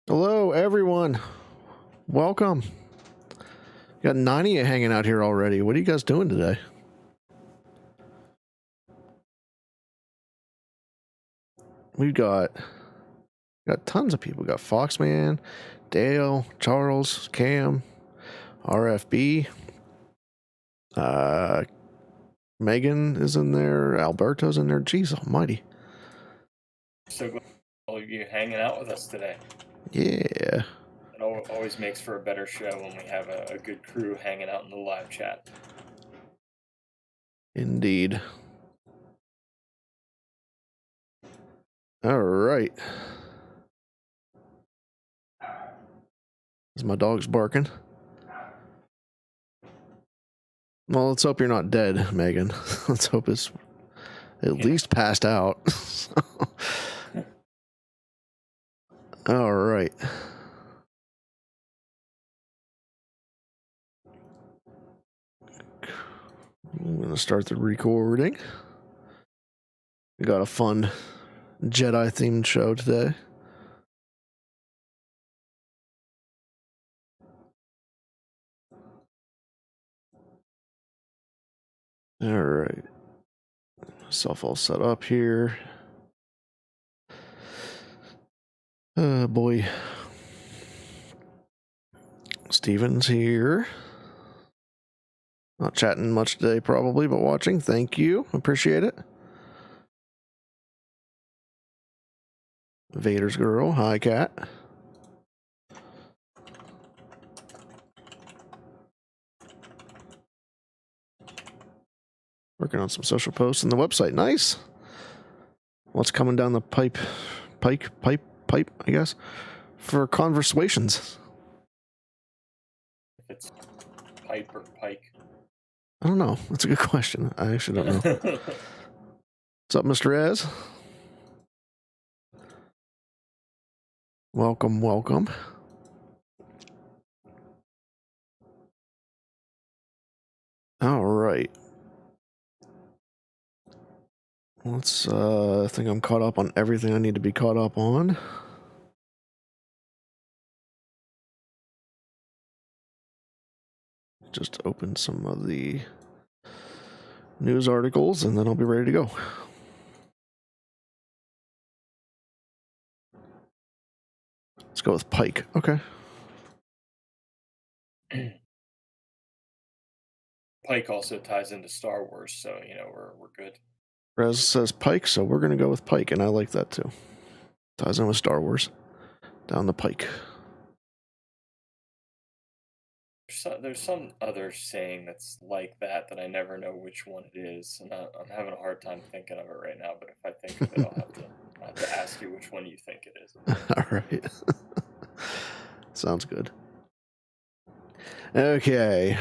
Hello, everyone. Welcome. Got 90 hanging out here already. What are you guys doing today? We've got tons of people. We got Foxman, Dale, Charles, Cam, RFB. Megan is in there. Alberto's in there. Jeez almighty. So glad all of you hanging out with us today. Yeah. It always makes for a better show when we have a good crew hanging out in the live chat. Indeed. All right. As my dog's barking. Well, let's hope you're not dead, Megan. Let's hope it's at least passed out. All right. I'm going to start the recording. We got a fun Jedi themed show today. All right. Myself all set up here. Oh boy. Steven's here. Not chatting much today, probably, but watching. Thank you. Appreciate it. Vader's girl. Hi, Cat. Working on some social posts on the website. Nice. What's coming down the pipe, I guess, for conversations? If it's pipe or pike. I don't know. That's a good question. I actually don't know. What's up, Mr. Ez? Welcome. All right. Let's, I think I'm caught up on everything I need to be caught up on. Just open some of the news articles and then I'll be ready to go. Let's go with Pike. Okay. Pike also ties into Star Wars, so we're good. Rez says Pike, so we're gonna go with Pike, and I like that too. Ties in with Star Wars. Down the Pike. There's some other saying that's like that I never know which one it is, and I'm having a hard time thinking of it right now. But if I think of it, I'll have to ask you which one you think it is. All right. Sounds good. Okay.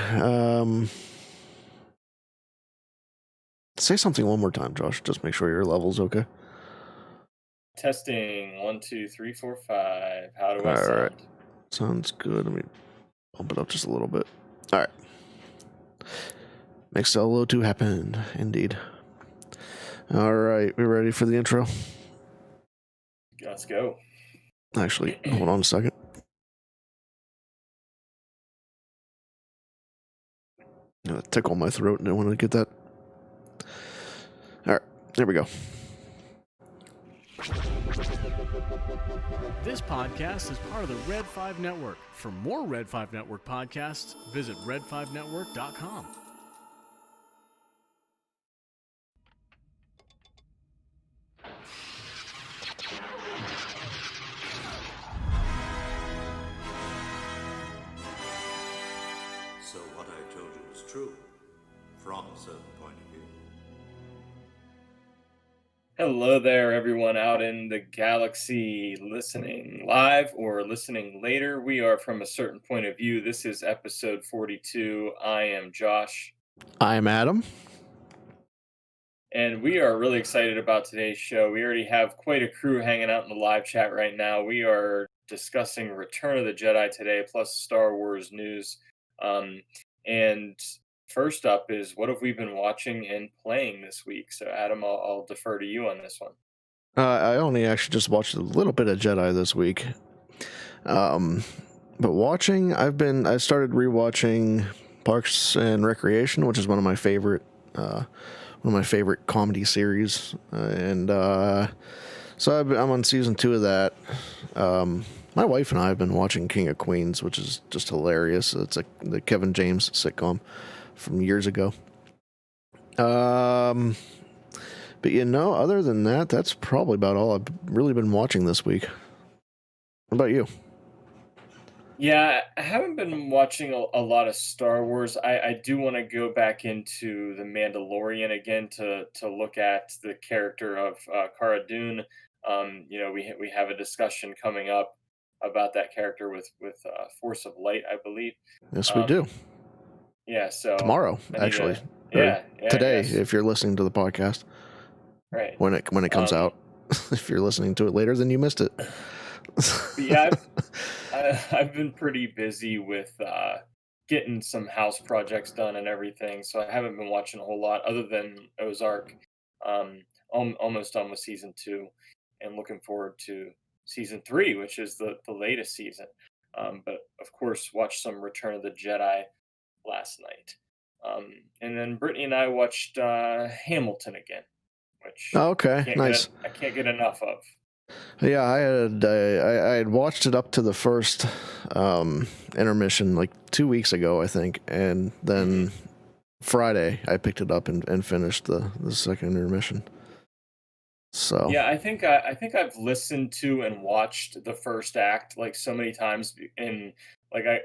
Say something one more time, Josh. Just make sure your level's okay. Testing 1, 2, 3, 4, 5. How do I All right. sound? Sounds good. Let me bump it up just a little bit. All right. Makes solo to happen, indeed. All right. We ready for the intro? Let's go. Actually, hold on a second. Tickle my throat, and I want to get that. All right. There we go. This podcast is part of the Red5 Network. For more Red5 Network podcasts, visit red5network.com. So what I told you was true, from a certain point of view. Hello there, everyone out in the galaxy listening live or listening later. We are from a certain point of view. This is episode 42. I am Josh. I'm Adam. And we are really excited about today's show. We already have quite a crew hanging out in the live chat right now. We are discussing Return of the Jedi today, plus Star Wars news. And first up is what have we been watching and playing this week? So, Adam, I'll defer to you on this one. I only actually just watched a little bit of Jedi this week. But watching, I started rewatching Parks and Recreation, which is one of my favorite comedy series, so I'm on season 2 of that. My wife and I have been watching King of Queens, which is just hilarious. It's the Kevin James sitcom from years ago. But other than that, that's probably about all I've really been watching this week. What about you? Yeah, I haven't been watching a lot of Star Wars. I do want to go back into The Mandalorian again to look at the character of Cara Dune. We have a discussion coming up about that character with Force of Light, I believe. Yes, we do. Yeah, so Tomorrow, I need actually. to, yeah, Today, yes, if you're listening to the podcast. right. When it comes out. If you're listening to it later, then you missed it. But yeah, I've been pretty busy with getting some house projects done and everything, so I haven't been watching a whole lot other than Ozark. Almost done with season 2, and looking forward to season 3, which is the latest season. But of course, watched some Return of the Jedi last night, and then Brittany and I watched Hamilton again, which Okay, nice. I can't get enough of. Yeah, I had watched it up to the first intermission like 2 weeks ago, I think, and then Friday I picked it up and finished the second intermission. So Yeah, I think I've listened to and watched the first act like so many times, and like I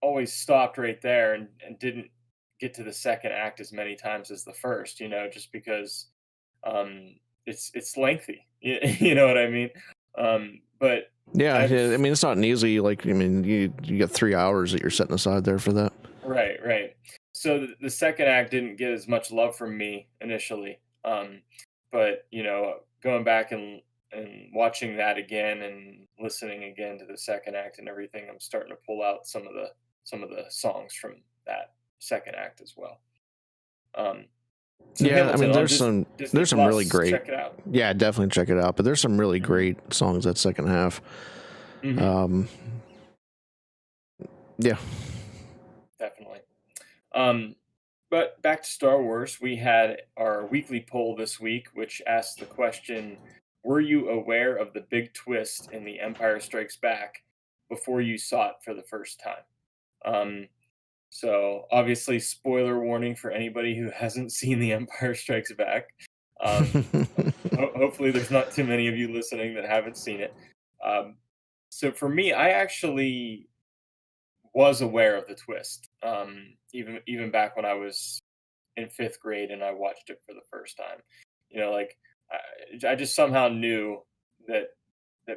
always stopped right there and didn't get to the second act as many times as the first. Just because it's lengthy. You know what I mean? But yeah, I've I mean it's not an easy you got 3 hours that you're setting aside there for that. Right. So the second act didn't get as much love from me initially, but going back and watching that again and listening again to the second act and everything, I'm starting to pull out some of the songs from that second act as well. So Yeah, Hamilton, I mean on there's Disney some Plus, really great. check it out. Yeah, definitely check it out. But there's some really Mhm. great songs that second half. Mhm. Yeah. Definitely. But back to Star Wars, we had our weekly poll this week, which asked the question: were you aware of the big twist in The Empire Strikes Back before you saw it for the first time? So obviously, spoiler warning for anybody who hasn't seen The Empire Strikes Back. Hopefully, there's not too many of you listening that haven't seen it. So for me, I actually was aware of the twist, even back when I was in 5th grade and I watched it for the first time. Like I just somehow knew that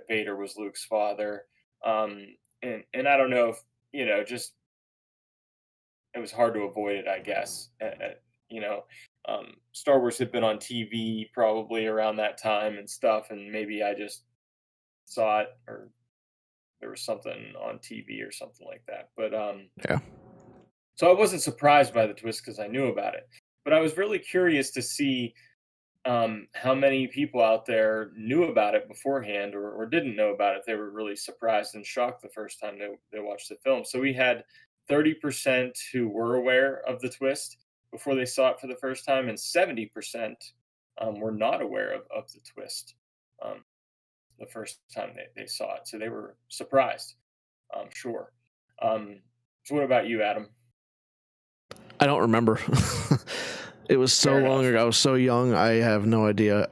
Vader was Luke's father, and I don't know if just it was hard to avoid it, I guess. Star Wars had been on TV probably around that time and stuff, and maybe I just saw it, or there was something on TV or something like that. But Yeah. so I wasn't surprised by the twist because I knew about it. But I was really curious to see how many people out there knew about it beforehand, or didn't know about it. They were really surprised and shocked the first time they watched the film. So we had 30% who were aware of the twist before they saw it for the first time, and 70% were not aware of the twist um, the first time they saw it. So they were surprised, I'm sure. So what about you, Adam? I don't remember. It was so Fair long enough. ago. I was so young. I have no idea.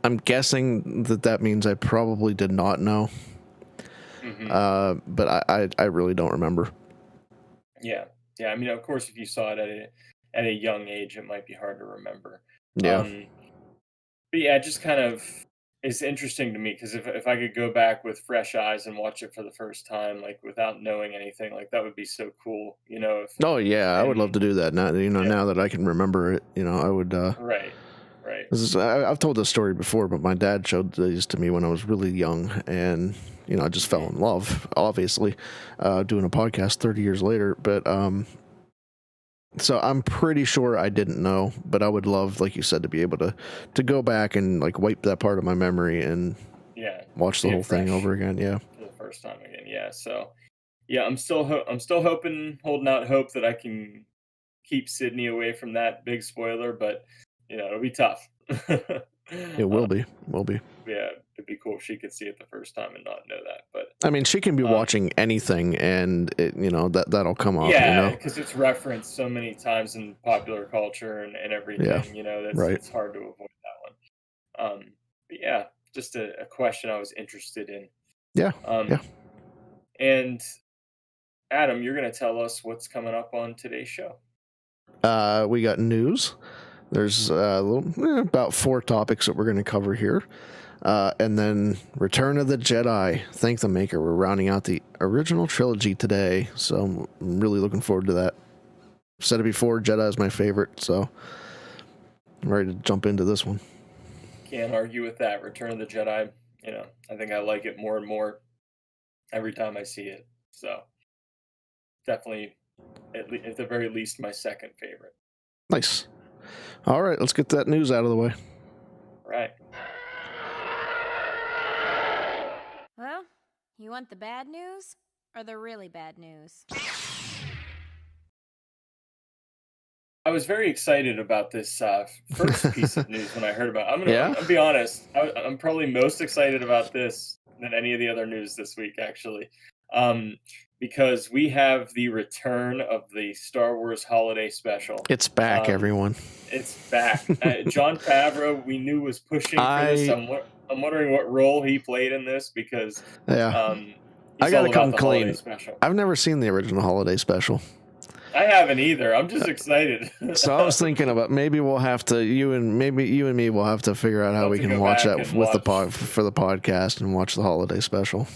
I'm guessing that means I probably did not know. But I really don't remember. Yeah, yeah. I mean, of course, if you saw it at a young age, it might be hard to remember. Yeah. But yeah, it just kind of is interesting to me because if I could go back with fresh eyes and watch it for the first time, like without knowing anything, like that would be so cool. If Oh yeah, I would love and to do that now. yeah, Now that I can remember it, I would. right, right, I've told this story before, but my dad showed these to me when I was really young, and I just fell in love. Obviously, doing a podcast 30 years later, but so I'm pretty sure I didn't know, but I would love, like you said, to be able to go back and like wipe that part of my memory and yeah, watch the see it whole thing fresh over again. Yeah. for the first time again. Yeah, so yeah, I'm still hoping, holding out hope that I can keep Sydney away from that big spoiler, but it'll be tough. It will be. Will be. Yeah, it'd be cool if she could see it the first time and not know that. But I mean, she can be watching anything, and that'll come up. yeah, because it's referenced so many times in popular culture and everything. Yeah, That's right. it's hard to avoid that one. But yeah, just a question I was interested in. Yeah. Um, Yeah. And Adam, you're gonna tell us what's coming up on today's show. We got news. There's about 4 topics that we're going to cover here. And then Return of the Jedi. Thank the Maker. We're rounding out the original trilogy today. So I'm really looking forward to that. I've said it before, Jedi is my favorite. So I'm ready to jump into this one. Can't argue with that. Return of the Jedi, I think I like it more and more every time I see it. So definitely, at the very least, my second favorite. Nice. All right, let's get that news out of the way. Right. Well, you want the bad news or the really bad news? I was very excited about this first piece of news when I heard about it. I'm gonna be honest. I'm probably most excited about this than any of the other news this week, actually, because we have the return of the Star Wars Holiday Special. It's back, everyone. It's back. Jon Favreau, we knew, was pushing for this. I'm wondering what role he played in this because I he's gotta all come about the clean. Holiday Special. I've never seen the original Holiday Special. I haven't either. I'm just excited. So I was thinking about maybe we'll have to you and me will have to figure out how we can watch that with for the podcast and watch the Holiday Special.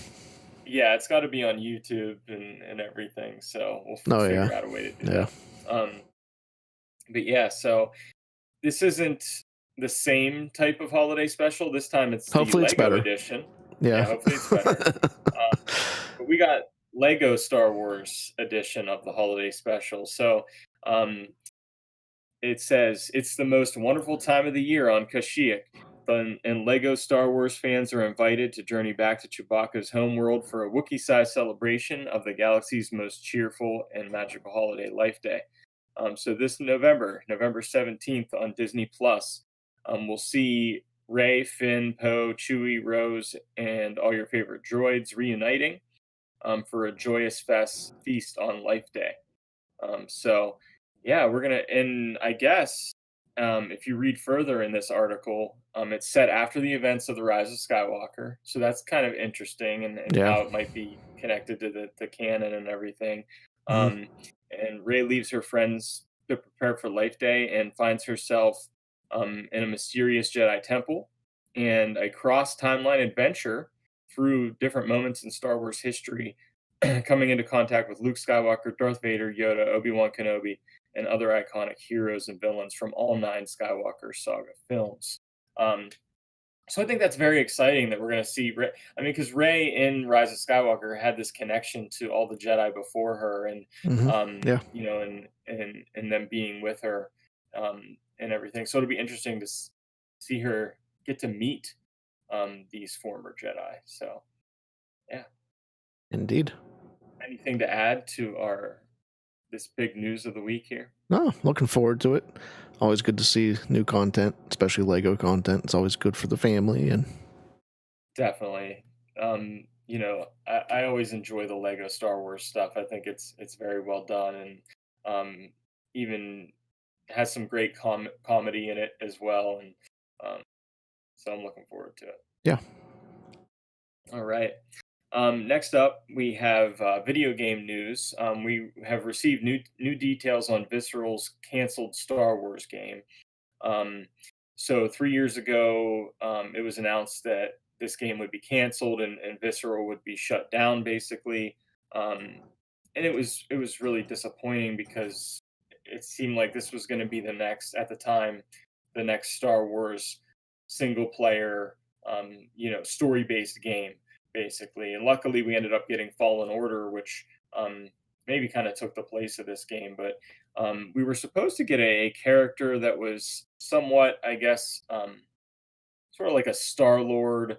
Yeah, it's got to be on YouTube and everything. So we'll figure out a way to do that. But yeah, so this isn't the same type of holiday special. This time it's hopefully the it's Lego better edition. Yeah, hopefully it's better. But we got Lego Star Wars edition of the holiday special. So it says it's the most wonderful time of the year on Kashyyyk. And Lego Star Wars fans are invited to journey back to Chewbacca's homeworld for a Wookiee-sized celebration of the galaxy's most cheerful and magical holiday, Life Day. So this November 17th on Disney Plus, we'll see Rey, Finn, Poe, Chewie, Rose, and all your favorite droids reuniting for a joyous feast on Life Day. So yeah, we're gonna, and I guess if you read further in this article, it's set after the events of the Rise of Skywalker, so that's kind of interesting, and how it might be connected to the canon and everything. And Rey leaves her friends to prepare for Life Day and finds herself in a mysterious Jedi temple and a cross-timeline adventure through different moments in Star Wars history, coming into contact with Luke Skywalker, Darth Vader, Yoda, Obi-Wan Kenobi, and other iconic heroes and villains from all 9 Skywalker saga films. So I think that's very exciting that we're going to see Rey. I mean, because Rey in Rise of Skywalker had this connection to all the Jedi before her, and Yeah. and them being with her, and everything. So it'll be interesting to see her get to meet these former Jedi. So yeah, Indeed. anything to add to our this big news of the week here? No, looking forward to it. Always good to see new content, especially Lego content. It's always good for the family. And Definitely. I always enjoy the Lego Star Wars stuff. I think it's very well done, and even has some great comedy in it as well. And um, so I'm looking forward to it. yeah. All right. Next up, we have video game news. We have received new details on Visceral's canceled Star Wars game. So 3 years ago, it was announced that this game would be canceled and Visceral would be shut down, basically. And it was really disappointing because it seemed like this was going to be at the time, the next Star Wars single player, story based game, basically. And luckily, we ended up getting Fallen Order, which maybe kind of took the place of this game. But we were supposed to get a character that was somewhat, I guess, sort of like a Star Lord,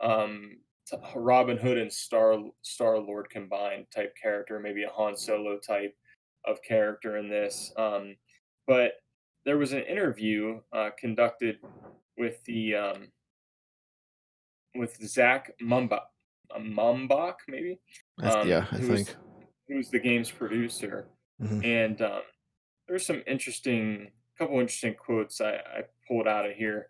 Robin Hood and Star Lord combined type character, maybe a Han Solo type of character in this. But there was an interview conducted with the with Zach Mumbach, maybe, I think. who's the game's producer, Mhm. and there's some couple interesting quotes I pulled out of here.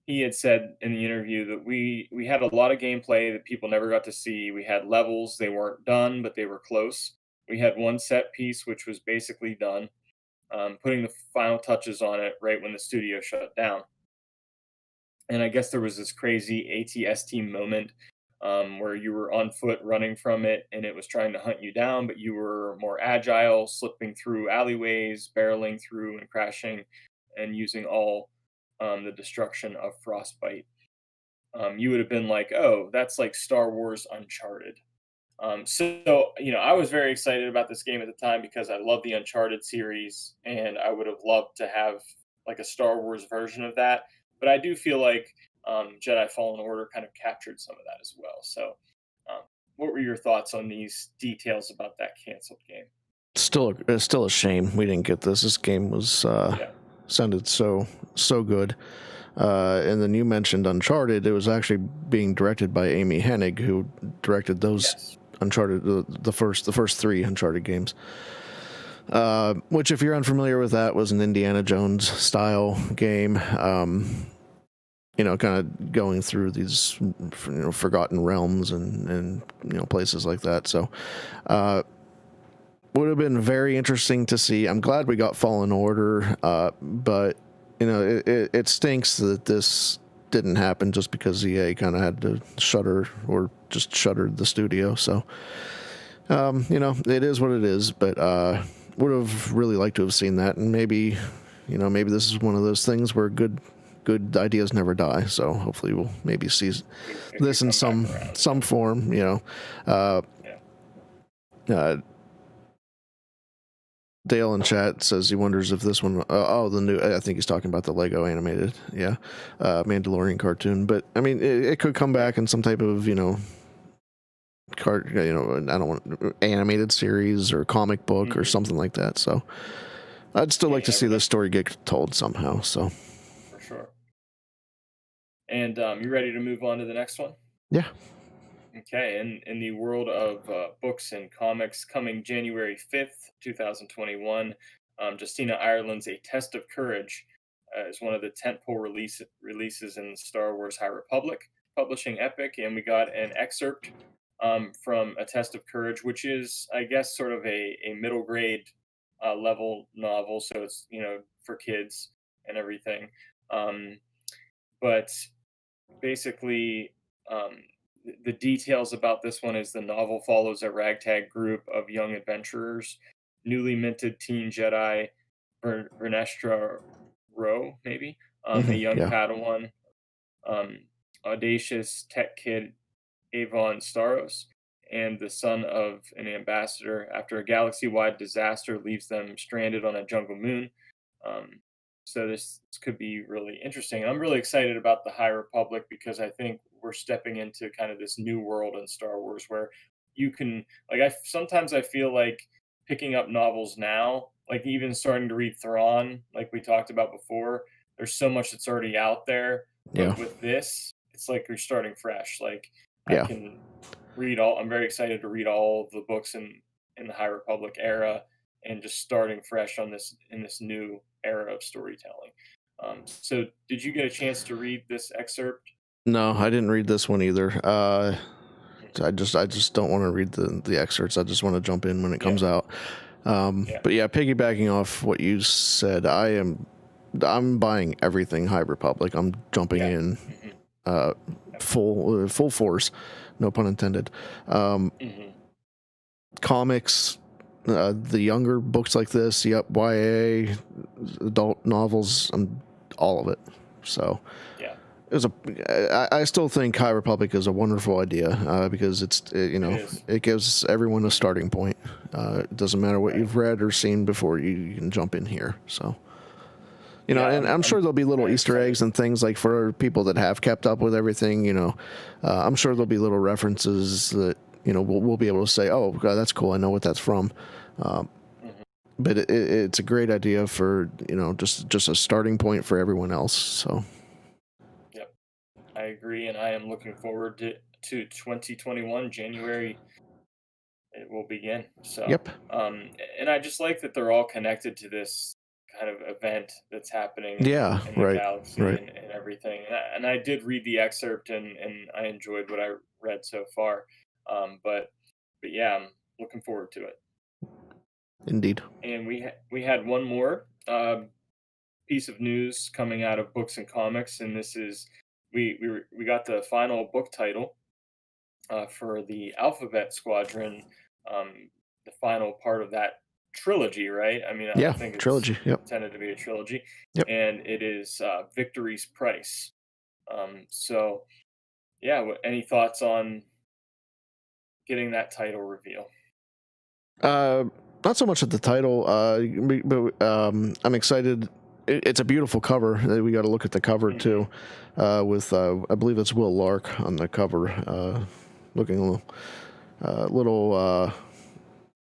He had said in the interview that we had a lot of gameplay that people never got to see. We had levels, they weren't done, but they were close. We had one set piece which was basically done, putting the final touches on it right when the studio shut down. And I guess there was this crazy ATST moment where you were on foot running from it and it was trying to hunt you down, but you were more agile, slipping through alleyways, barreling through and crashing and using all the destruction of Frostbite. You would have been like, oh, that's like Star Wars Uncharted. I was very excited about this game at the time because I love the Uncharted series and I would have loved to have like a Star Wars version of that. But I do feel like Jedi Fallen Order kind of captured some of that as well. So, what were your thoughts on these details about that canceled game? It's still a shame we didn't get this. This game was sounded so good. And then you mentioned Uncharted. It was actually being directed by Amy Hennig, who directed those Uncharted, the first 3 Uncharted games. Which, if you're unfamiliar with that, was an Indiana Jones style game. Kind of going through these forgotten realms and places like that. So would have been very interesting to see. I'm glad we got Fallen Order, but it stinks that this didn't happen just because EA kind of had to shuttered the studio. So it is what it is, but would have really liked to have seen that. And maybe this is one of those things where good ideas never die. So hopefully we'll maybe see this in some form. Dale in chat says he wonders if this one, the new, I think he's talking about the Lego animated, Mandalorian cartoon. But I mean, it could come back in some type of, I don't want animated series or comic book or something like that. So I'd still like to see this story get told somehow. So for sure. And you ready to move on to the next one? Yeah. Okay, in the world of books and comics, coming January 5th, 2021, Justina Ireland's A Test of Courage is one of the tentpole releases in the Star Wars High Republic publishing epic, and we got an excerpt from A Test of Courage, which is, I guess, sort of a middle grade level novel, so it's, for kids and everything. But basically, the details about this one is the novel follows a ragtag group of young adventurers, newly minted teen Jedi, Vernestra Rowe, maybe, a young Yeah. Padawan, um, audacious tech kid Avon Staros, and the son of an ambassador after a galaxy-wide disaster leaves them stranded on a jungle moon. Um, so this could be really interesting. And I'm really excited about the High Republic because I think we're stepping into kind of this new world in Star Wars where you can like sometimes I feel like picking up novels now, like even starting to read Thrawn, like we talked about before. There's so much that's already out there, Yeah. but with this, it's like you're starting fresh. Like I Yeah. can read all. I'm very excited to read all of the books in the High Republic era and just starting fresh on this in this new era of storytelling. So, did you get a chance to read this excerpt? No, I didn't read this one either. Mhm. I just don't want to read the excerpts. I just want to jump in when it Yeah, comes out. yeah, But yeah, piggybacking off what you said, I'm buying everything High Republic. I'm jumping yeah. in Hmm. uh, full force, no pun intended. Hmm. Comics, the younger books like this, yep, YA, adult novels, all of it. So Yeah, I still think High Republic is a wonderful idea because it is. it gives everyone a starting point. It doesn't matter what Right. you've read or seen before, you can jump in here. So Yeah, and I'm sure I'm there'll be little very Easter eggs excited. and things like for people that have kept up with everything. I'm sure there'll be little references that we'll be able to say, oh, God, that's cool. I know what that's from. Um, Hmm. but it's a great idea for just a starting point for everyone else. So Yep, I agree, and I am looking forward to 2021 January. It will begin. So, yep, and I just like that they're all connected to this kind of event that's happening yeah, in the right, galaxy right. and everything. And I did read the excerpt and I enjoyed what I read so far. But yeah, I'm looking forward to it. Indeed. And we had one more piece of news coming out of Books and Comics, and this is we got the final book title for the Alphabet Squadron, the final part of that trilogy, right? I mean, I Yeah, think it's trilogy. Yep, intended to be a trilogy, yep. and it is Victory's Price. So, yeah, any thoughts on getting that title reveal? Uh, Not so much at the title, but I'm excited. It's a beautiful cover. We got to look at the cover Hmm. too, with I believe it's Will Lark on the cover, looking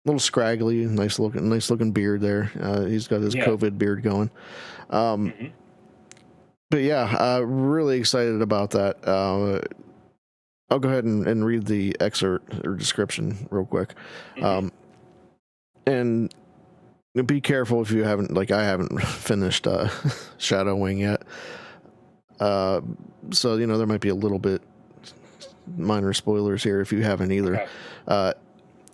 little scraggly, nice looking beard there. He's got his Yeah. COVID beard going. Um, Hmm. but yeah, really excited about that. I'll go ahead and read the excerpt or description real quick. Hmm. Um, and be careful if you haven't, like I haven't finished Shadow Wing yet. So there might be a little bit minor spoilers here if you haven't either. Okay. Uh,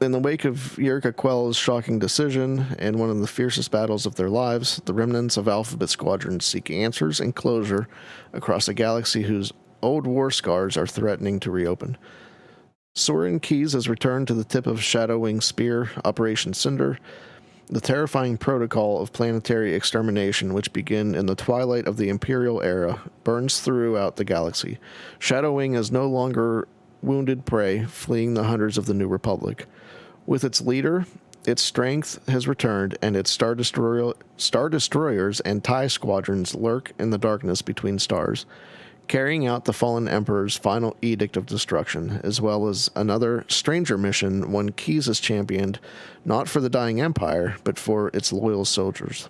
in the wake of Yirka Quell's shocking decision and one of the fiercest battles of their lives, the remnants of Alphabet Squadron seek answers and closure across a galaxy whose old war scars are threatening to reopen. Soren Keyes has returned to the tip of Shadow Wing's spear, Operation Cinder, the terrifying protocol of planetary extermination, which began in the twilight of the Imperial era, burns throughout the galaxy. Shadow Wing is no longer wounded prey fleeing the hunters of the New Republic. With its leader, its strength has returned, and its Star Destroyers and TIE squadrons lurk in the darkness between stars, carrying out the fallen Emperor's final edict of destruction, as well as another stranger mission one Keyes has championed, not for the dying Empire, but for its loyal soldiers.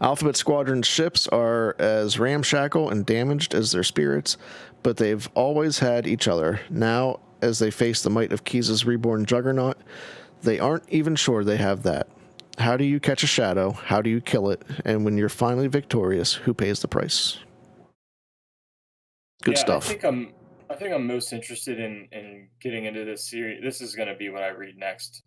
Alphabet Squadron's ships are as ramshackle and damaged as their spirits, but they've always had each other. Now, as they face the might of Keyes' reborn juggernaut, they aren't even sure they have that. How do you catch a shadow? How do you kill it? And when you're finally victorious, who pays the price? Good Yeah, stuff. I think I'm most interested in getting into this series. This is going to be what I read next.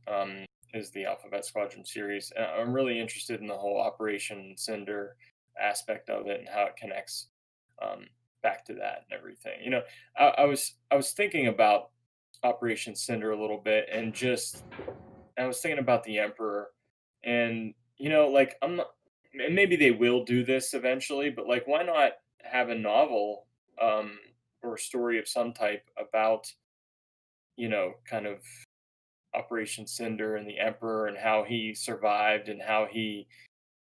Is the Alphabet Squadron series. I'm really interested in the whole Operation Cinder aspect of it and how it connects um, back to that and everything. I was thinking about Operation Cinder a little bit, and just I was thinking about the Emperor, and like I'm not, and maybe they will do this eventually, but like why not have a novel um or a story of some type about, kind of Operation Cinder and the Emperor and how he survived and how he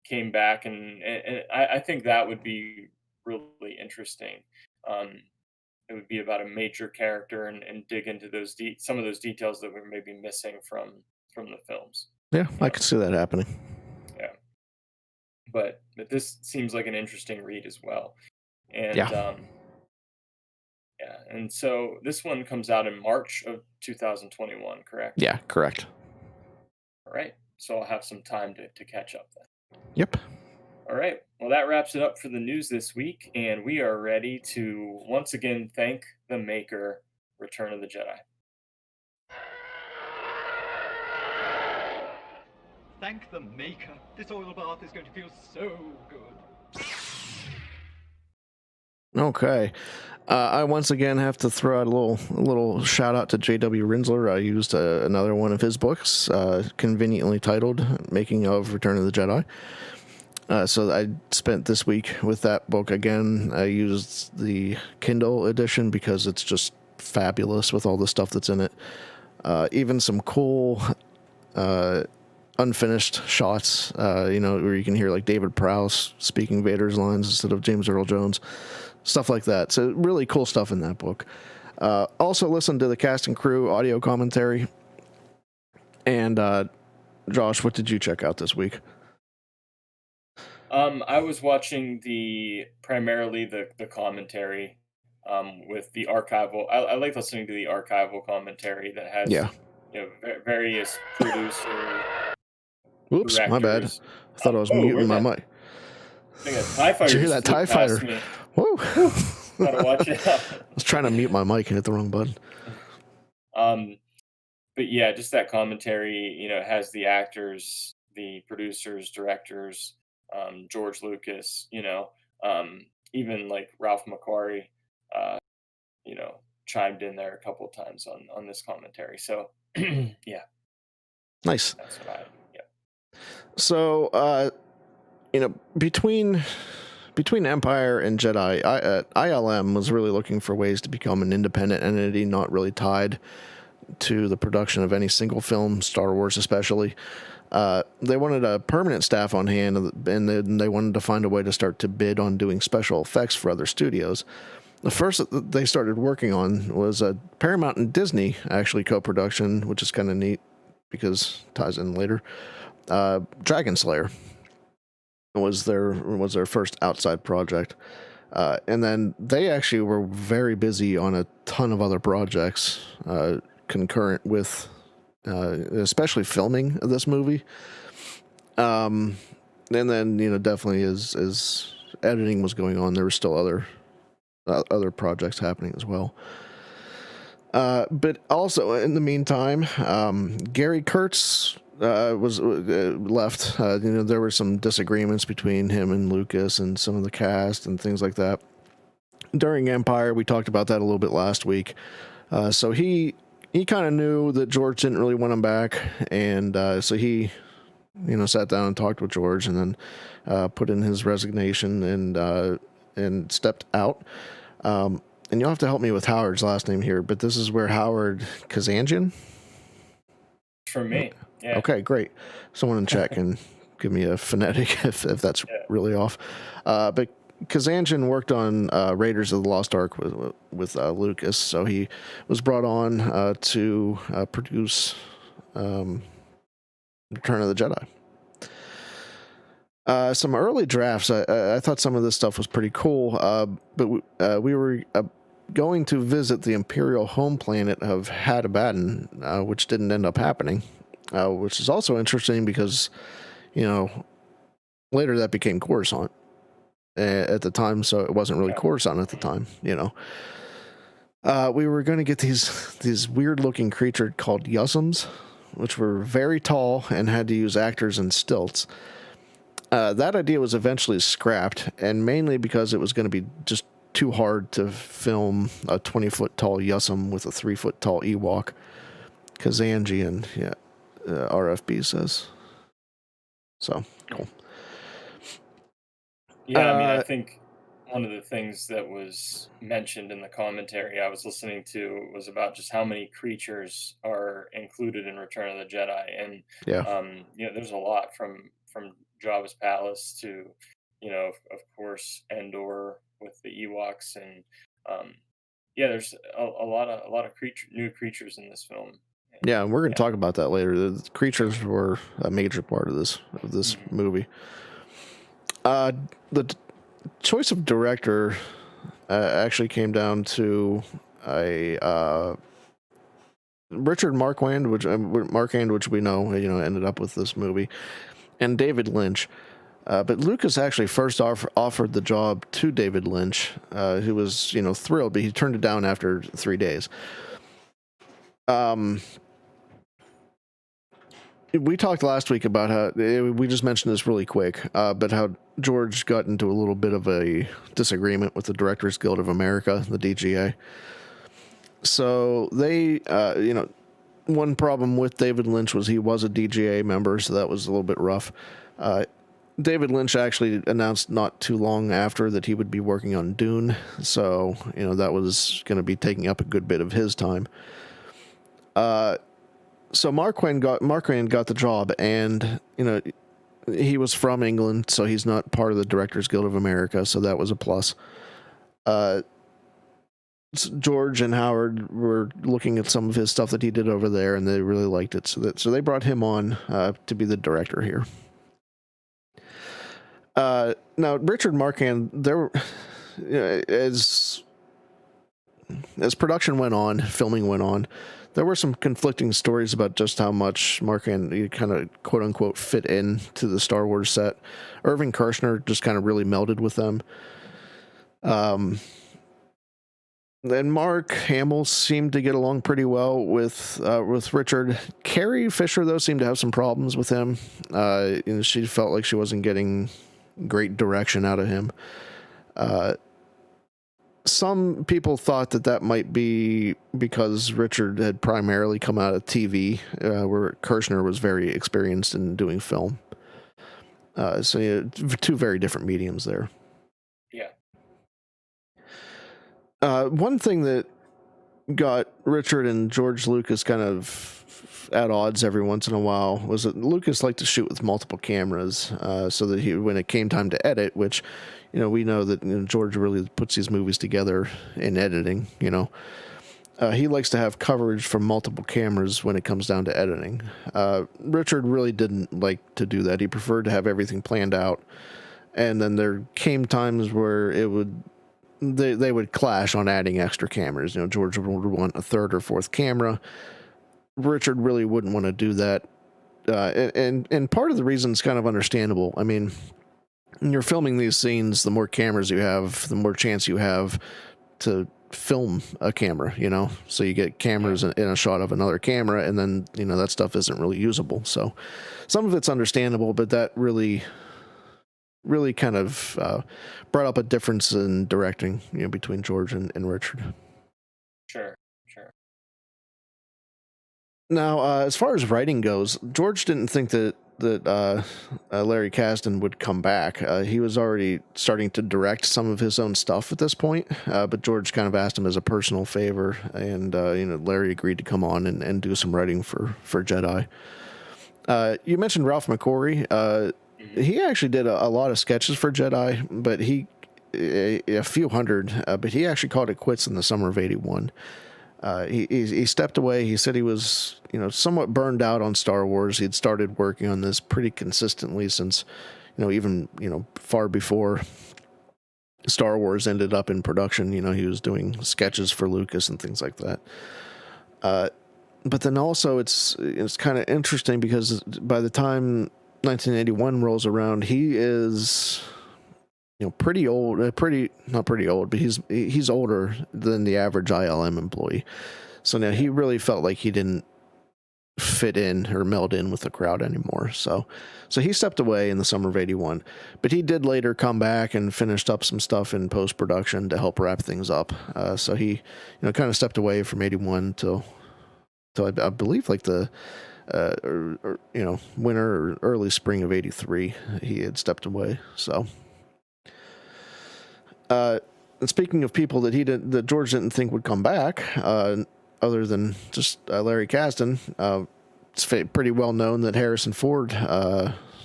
came back and I think that would be really interesting. Um it would be about a major character and dig into some of those details that were maybe missing from the films. Yeah, You I know, could see that happening. yeah. But this seems like an interesting read as well. And Yeah. yeah, and so this one comes out in March of 2021, correct? Yeah, correct. All right. So I'll have some time to catch up then. Yep. All right. Well, that wraps it up for the news this week, and we are ready to once again thank the maker, Return of the Jedi. Thank the maker. This oil bath is going to feel so good. Okay. I once again have to throw out a little shout out to J.W. Rinsler. I used another one of his books, conveniently titled "Making of Return of the Jedi." So I spent this week with that book again. I used the Kindle edition because it's just fabulous with all the stuff that's in it. Even some cool unfinished shots, where you can hear like David Prowse speaking Vader's lines instead of James Earl Jones, stuff like that. So really cool stuff in that book. Also listen to the cast and crew audio commentary. And Josh, what did you check out this week? I was watching primarily the commentary with the archival. I like listening to the archival commentary that has various producers. Oops, my bad. directors. I thought I was muting my mic. I think a TIE fighter. Did you hear just that TIE flew past fighter? me. Whoa. Gotta watch it out. I was trying to mute my mic and hit the wrong button. But yeah, just that commentary, it has the actors, the producers, directors, George Lucas, even like Ralph McQuarrie, uh, chimed in there a couple of times on this commentary. So yeah, Nice. that's what yeah. So, between Empire and Jedi, ILM was really looking for ways to become an independent entity, not really tied to the production of any single film, Star Wars especially. They wanted a permanent staff on hand, and then they wanted to find a way to start to bid on doing special effects for other studios. The first that they started working on was a Paramount and Disney actually co-production, which is kind of neat because it ties in later. Dragon Slayer was their first outside project. And then they actually were very busy on a ton of other projects concurrent with especially filming of this movie. And then, definitely as editing was going on, there were still other projects happening as well. But also in the meantime, Gary Kurtz was left. There were some disagreements between him and Lucas and some of the cast and things like that. During Empire, we talked about that a little bit last week. So he kind of knew that George didn't really want him back, and so he, sat down and talked with George, and then put in his resignation and stepped out. And you'll have to help me with Howard's last name here, but this is where Howard Kazanjian. For me, yeah. Okay, great. Someone check and give me a phonetic if that's really off. But Kazanjian worked on Raiders of the Lost Ark with Lucas, so he was brought on to produce Return of the Jedi. Some early drafts, I thought some of this stuff was pretty cool, but we were going to visit the Imperial home planet of Hadabadan, which didn't end up happening, which is also interesting because, later that became Coruscant at the time, so it wasn't really Coruscant at the time, we were going to get these weird-looking creatures called Yussums, which were very tall and had to use actors in stilts. That idea was eventually scrapped, and mainly because it was going to be just too hard to film a 20-foot tall Yussum with a 3-foot tall Ewok. Kazanjian, RFB says. So cool. Yeah, I mean, I think one of the things that was mentioned in the commentary I was listening to was about just how many creatures are included in Return of the Jedi, and Yeah. there's a lot from Jabba's palace to, of course, Endor with the Ewoks, and there's a lot of new creatures in this film. And, Yeah, and we're going to yeah. talk about that later. The creatures were a major part of this movie. The choice of director actually came down to a Richard Marquand, which we know, ended up with this movie, and David Lynch. But Lucas actually first offered the job to David Lynch, who was, thrilled, but he turned it down after 3 days. We talked last week about how we just mentioned this really quick, but how George got into a little bit of a disagreement with the Directors Guild of America, the DGA. So they, one problem with David Lynch was he was a DGA member, so that was a little bit rough. David Lynch actually announced not too long after that he would be working on Dune, so that was going to be taking up a good bit of his time. So Marquand got the job, and he was from England, so he's not part of the Directors Guild of America, so that was a plus. George and Howard were looking at some of his stuff that he did over there, and they really liked it, so they brought him on to be the director here. Now Richard Marquand, as production went on, filming went on, there were some conflicting stories about just how much Marquand kind of quote unquote fit in to the Star Wars set. Irving Kershner just kind of really melded with them. Then Mark Hamill seemed to get along pretty well with Richard. Carrie Fisher, though, seemed to have some problems with him. She felt like she wasn't getting great direction out of him. Some people thought that might be because Richard had primarily come out of TV, where Kershner was very experienced in doing film. So two very different mediums there. Yeah. One thing that got Richard and George Lucas kind of at odds every once in a while was that Lucas liked to shoot with multiple cameras, so that when it came time to edit, which we know that George really puts these movies together in editing. He likes to have coverage from multiple cameras when it comes down to editing. Richard really didn't like to do that. He preferred to have everything planned out, and then there came times where they would clash on adding extra cameras. George would want a third or fourth camera. Richard really wouldn't want to do that, and part of the reason is kind of understandable. I mean, when you're filming these scenes, the more cameras you have, the more chance you have to film a camera, so you get cameras in a shot of another camera, and then that stuff isn't really usable. So some of it's understandable, but that really kind of brought up a difference in directing, between George and Richard. Sure. Now, as far as writing goes, George didn't think that Larry Kasdan would come back. He was already starting to direct some of his own stuff at this point, but George kind of asked him as a personal favor, and Larry agreed to come on and do some writing for Jedi. You mentioned Ralph McQuarrie. He actually did a lot of sketches for Jedi, but a few hundred, but he actually called it quits in the summer of '81. He stepped away. He said he was, somewhat burned out on Star Wars. He'd started working on this pretty consistently since, even, far before Star Wars ended up in production. He was doing sketches for Lucas and things like that. But then also it's kind of interesting because by the time 1981 rolls around, he is, pretty old, not pretty old, but he's older than the average ILM employee. So now he really felt like he didn't fit in or meld in with the crowd anymore. So he stepped away in the summer of '81, but he did later come back and finished up some stuff in post-production to help wrap things up. So he, kind of stepped away from '81 till I believe like the winter or early spring of '83, he had stepped away. So, and speaking of people that George didn't think would come back, other than just Larry Kasdan, it's pretty well known that Harrison Ford,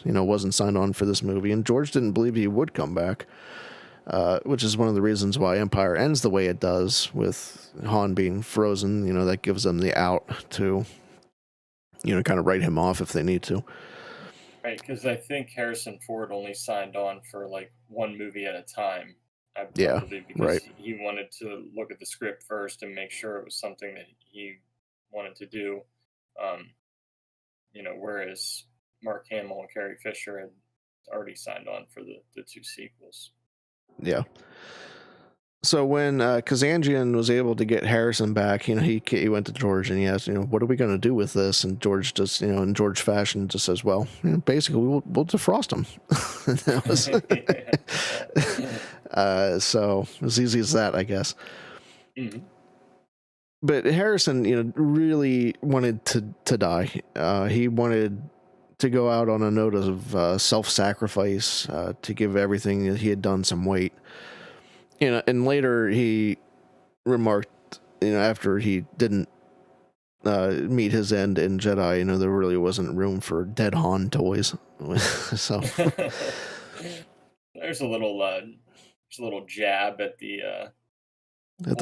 wasn't signed on for this movie, and George didn't believe he would come back, which is one of the reasons why Empire ends the way it does, with Han being frozen. That gives them the out to, kind of write him off if they need to. Right, because I think Harrison Ford only signed on for like one movie at a time. Because right. he wanted to look at the script first and make sure it was something that he wanted to do. Whereas Mark Hamill and Carrie Fisher had already signed on for the two sequels. Yeah. So when Kazanjian was able to get Harrison back, he went to George and he asked, what are we going to do with this? And George just, in George fashion, just says, well, basically we'll defrost him. So as easy as that, I guess. Mm-hmm. But Harrison, really wanted to die. He wanted to go out on a note of self-sacrifice, to give everything that he had done some weight. And later he remarked, after he didn't meet his end in Jedi, there really wasn't room for dead Han toys. So there's a little jab at the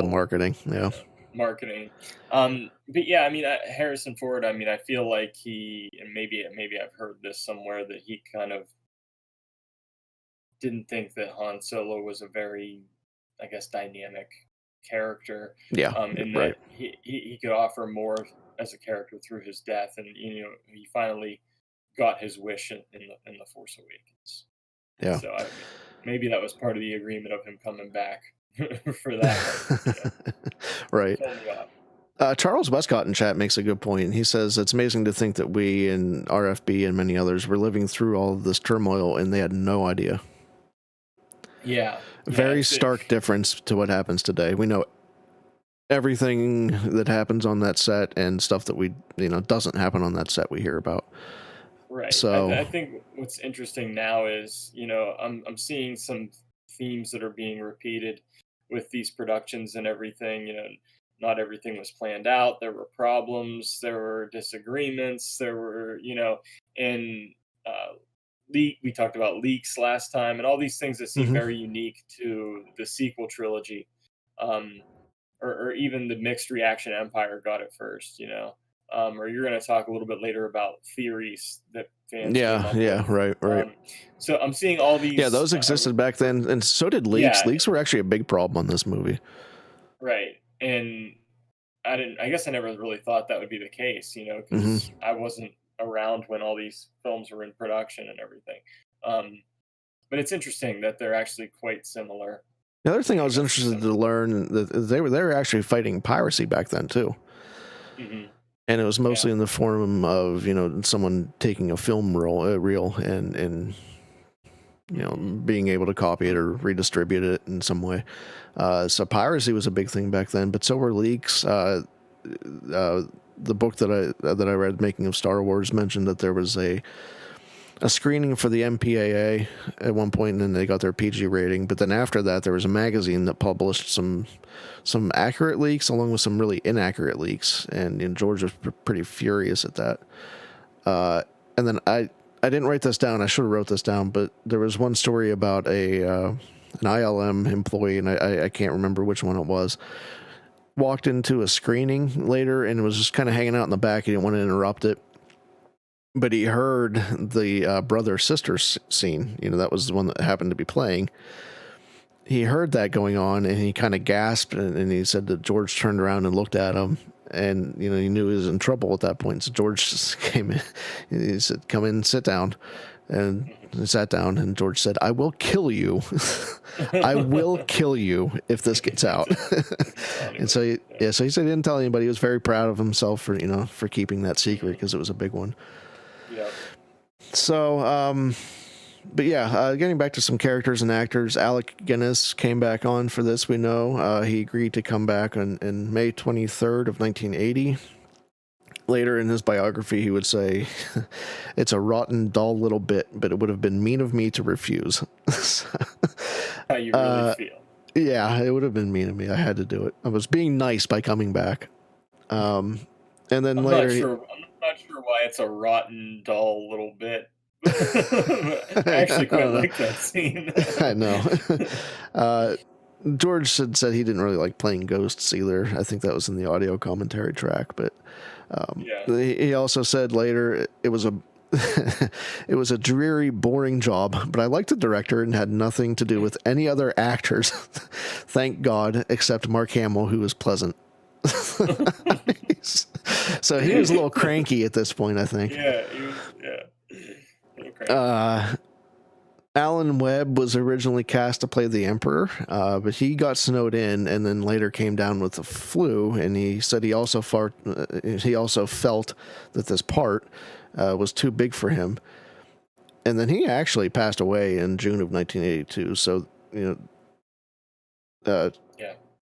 marketing, yeah. Marketing, but yeah, Harrison Ford. I feel like and maybe I've heard this somewhere, that he kind of didn't think that Han Solo was a very, I guess, dynamic character. Yeah, and right. that he could offer more as a character through his death, and he finally got his wish in the Force Awakens. Yeah. So maybe that was part of the agreement of him coming back for that. Right. Charles Westcott in chat makes a good point. He says it's amazing to think that we and RFB and many others were living through all of this turmoil and they had no idea. Yeah. Very stark difference to what happens today. We know everything that happens on that set, and stuff that we, doesn't happen on that set we hear about. Right. So I think what's interesting now is, I'm seeing some themes that are being repeated with these productions and everything. Not everything was planned out. There were problems, there were disagreements, there were, and we talked about leaks last time, and all these things that seem very unique to the sequel trilogy, or even the mixed reaction Empire got at first, or you're going to talk a little bit later about theories that fans came up with. Right. So I'm seeing all these. Yeah, those existed back then, and so did leaks. Leaks were actually a big problem on this movie. Right, and I guess I never really thought that would be the case, because I wasn't around when all these films were in production and everything. But it's interesting that they're actually quite similar. The other thing I was interested to learn, that they were actually fighting piracy back then too. Mm-hmm. And it was mostly in the form of, someone taking a film reel and being able to copy it or redistribute it in some way. So piracy was a big thing back then, but so were leaks. The book that I read, Making of Star Wars, mentioned that there was a screening for the MPAA at one point, and then they got their PG rating. But then after that, there was a magazine that published some accurate leaks along with some really inaccurate leaks, and George was pretty furious at that. And then I didn't write this down. I should have wrote this down, but there was one story about an ILM employee, and I can't remember which one it was, walked into a screening later and was just kind of hanging out in the back. He didn't want to interrupt it. But he heard the brother-sister scene. That was the one that happened to be playing. He heard that going on, and he kind of gasped, and he said that George turned around and looked at him, and, he knew he was in trouble at that point. So George just came in. He said, "Come in and sit down." And he sat down, and George said, "I will kill you. I will kill you if this gets out." And so he said he didn't tell anybody. He was very proud of himself for keeping that secret, because it was a big one. Yeah. So, but yeah, getting back to some characters and actors, Alec Guinness came back on for this. We know he agreed to come back on May 23rd of 1980. later in his biography, he would say, "It's a rotten, dull little bit, but it would have been mean of me to refuse." How you really feel. Yeah, it would have been mean of me. I had to do it. I was being nice by coming back. And then later, I'm not sure why it's a rotten, dull little bit. I actually quite like that scene. I know. George said he didn't really like playing ghosts either. I think that was in the audio commentary track, but he also said later it was a it was a dreary, boring job, but I liked the director and had nothing to do with any other actors. Thank God, except Mark Hamill, who was pleasant. So he was a little cranky at this point, I think. Yeah, he was, a little cranky. Alan Webb was originally cast to play the Emperor, but he got snowed in and then later came down with the flu, and he said he also felt that this part was too big for him. And then he actually passed away in June of 1982, so,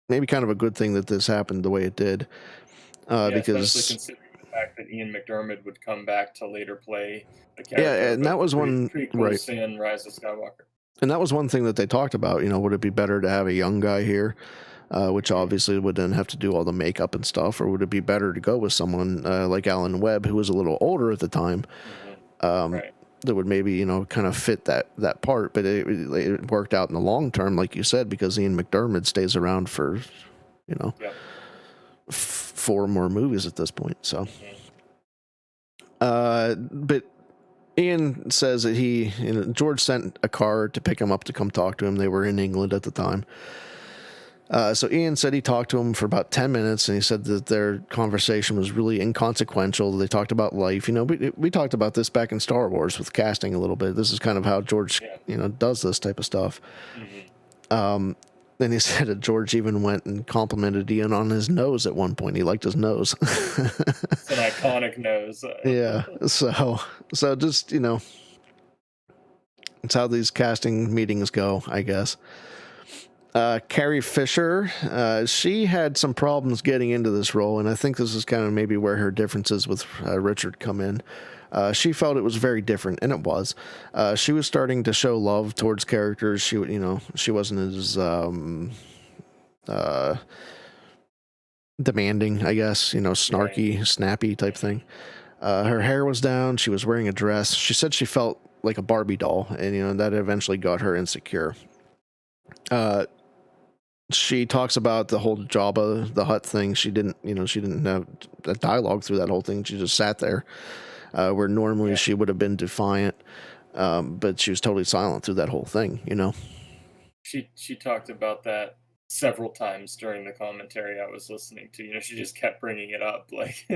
maybe kind of a good thing that this happened the way it did, because... especially considering the fact that Ian McDiarmid would come back to later play the character. Yeah, and that was one... Right. In Rise of Skywalker. And that was one thing that they talked about, would it be better to have a young guy here, which obviously would then have to do all the makeup and stuff, or would it be better to go with someone like Alan Webb, who was a little older at the time, that would maybe, kind of fit that part, but it worked out in the long term, like you said, because Ian McDiarmid stays around for, 4 more movies at this point, so. But Ian says that George sent a car to pick him up to come talk to him. They were in England at the time. So Ian said he talked to him for about 10 minutes, and he said that their conversation was really inconsequential. They talked about life. We talked about this back in Star Wars with casting a little bit. This is kind of how George, does this type of stuff. Then he said that George even went and complimented Ian on his nose at one point. He liked his nose. It's an iconic nose. Yeah. So just, it's how these casting meetings go, I guess. Carrie Fisher, she had some problems getting into this role, and I think this is kind of maybe where her differences with Richard come in. She felt it was very different, and it was. She was starting to show love towards characters. She wasn't as demanding, I guess. Snarky, snappy type thing. Her hair was down. She was wearing a dress. She said she felt like a Barbie doll, and that eventually got her insecure. She talks about the whole Jabba the Hutt thing. She didn't have a dialogue through that whole thing. She just sat there. Where normally she would have been defiant, but she was totally silent through that whole thing, She talked about that several times during the commentary I was listening to. She just kept bringing it up, like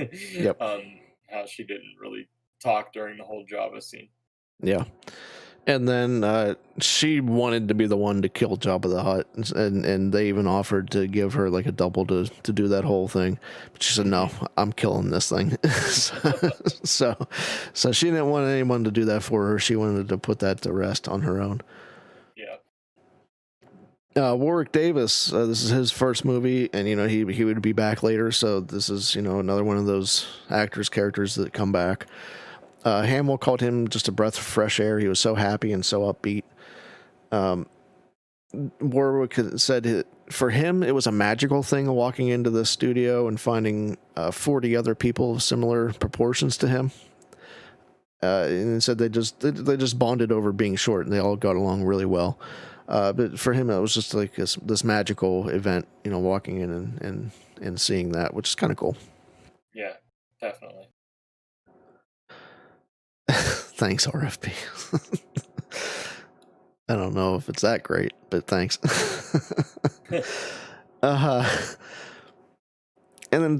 how she didn't really talk during the whole Jabba scene. Yeah. And then she wanted to be the one to kill Jabba the Hutt, and they even offered to give her like a double to do that whole thing. But she said, "No, I'm killing this thing." so she didn't want anyone to do that for her. She wanted to put that to rest on her own. Yeah. Warwick Davis, this is his first movie, and he would be back later. So this is another one of those characters that come back. Hamill called him just a breath of fresh air. He was so happy and so upbeat. Warwick said for him, it was a magical thing walking into the studio and finding 40 other people of similar proportions to him. And he said they just bonded over being short, and they all got along really well. But for him, it was just like this magical event, walking in and seeing that, which is kind of cool. Yeah, definitely. Thanks, RFP. I don't know if it's that great, but thanks. And then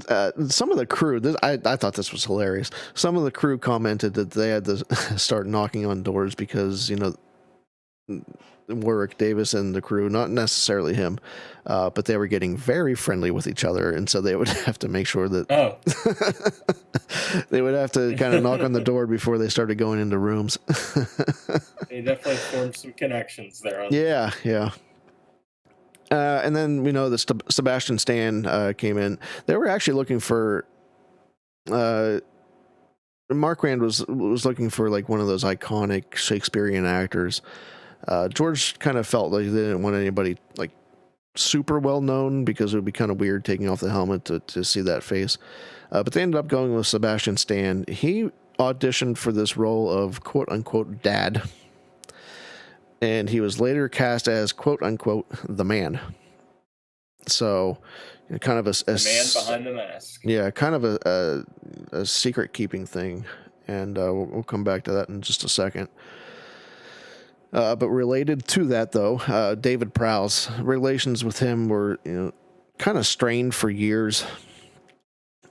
some of the crew, I thought this was hilarious. Some of the crew commented that they had to start knocking on doors because, Warwick Davis and the crew, not necessarily him, but they were getting very friendly with each other, and so they would have to make sure that they would have to kind of knock on the door before they started going into rooms. They definitely formed some connections there. Yeah. And then Sebastian Stan came in. They were actually looking for Marquand was looking for like one of those iconic Shakespearean actors. George kind of felt like they didn't want anybody like super well known because it would be kind of weird taking off the helmet to see that face. But they ended up going with Sebastian Stan. He auditioned for this role of quote unquote dad, and he was later cast as quote unquote the man. So, kind of the man behind the mask. Yeah, kind of a secret keeping thing, and we'll come back to that in just a second. But related to that, though, David Prowse, relations with him were kind of strained for years.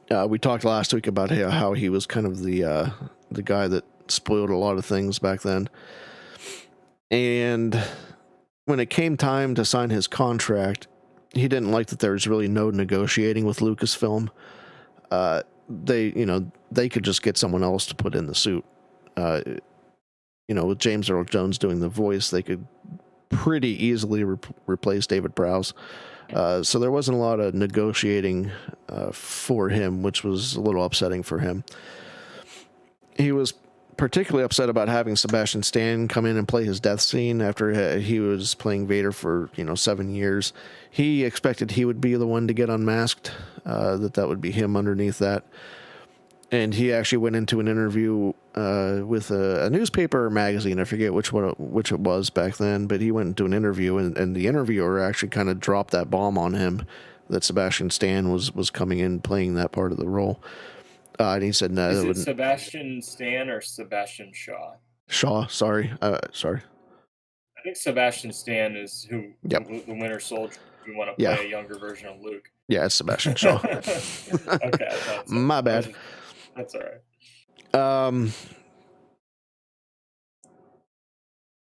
We talked last week about how he was kind of the guy that spoiled a lot of things back then. And when it came time to sign his contract, he didn't like that there was really no negotiating with Lucasfilm. They could just get someone else to put in the suit. With James Earl Jones doing the voice, they could pretty easily replace David Prowse. So there wasn't a lot of negotiating for him, which was a little upsetting for him. He was particularly upset about having Sebastian Stan come in and play his death scene after he was playing Vader for 7 years. He expected he would be the one to get unmasked, that would be him underneath that. And he actually went into an interview with a newspaper or magazine. I forget which it was back then, but he went into an interview, and the interviewer actually kind of dropped that bomb on him that Sebastian Stan was coming in playing that part of the role. And he said, "No." Is it Sebastian Stan or Sebastian Shaw? Shaw, sorry. Sorry. I think Sebastian Stan is who the Winter Soldier. We want to play a younger version of Luke. Yeah, it's Sebastian Shaw. Okay, my bad. That's all right.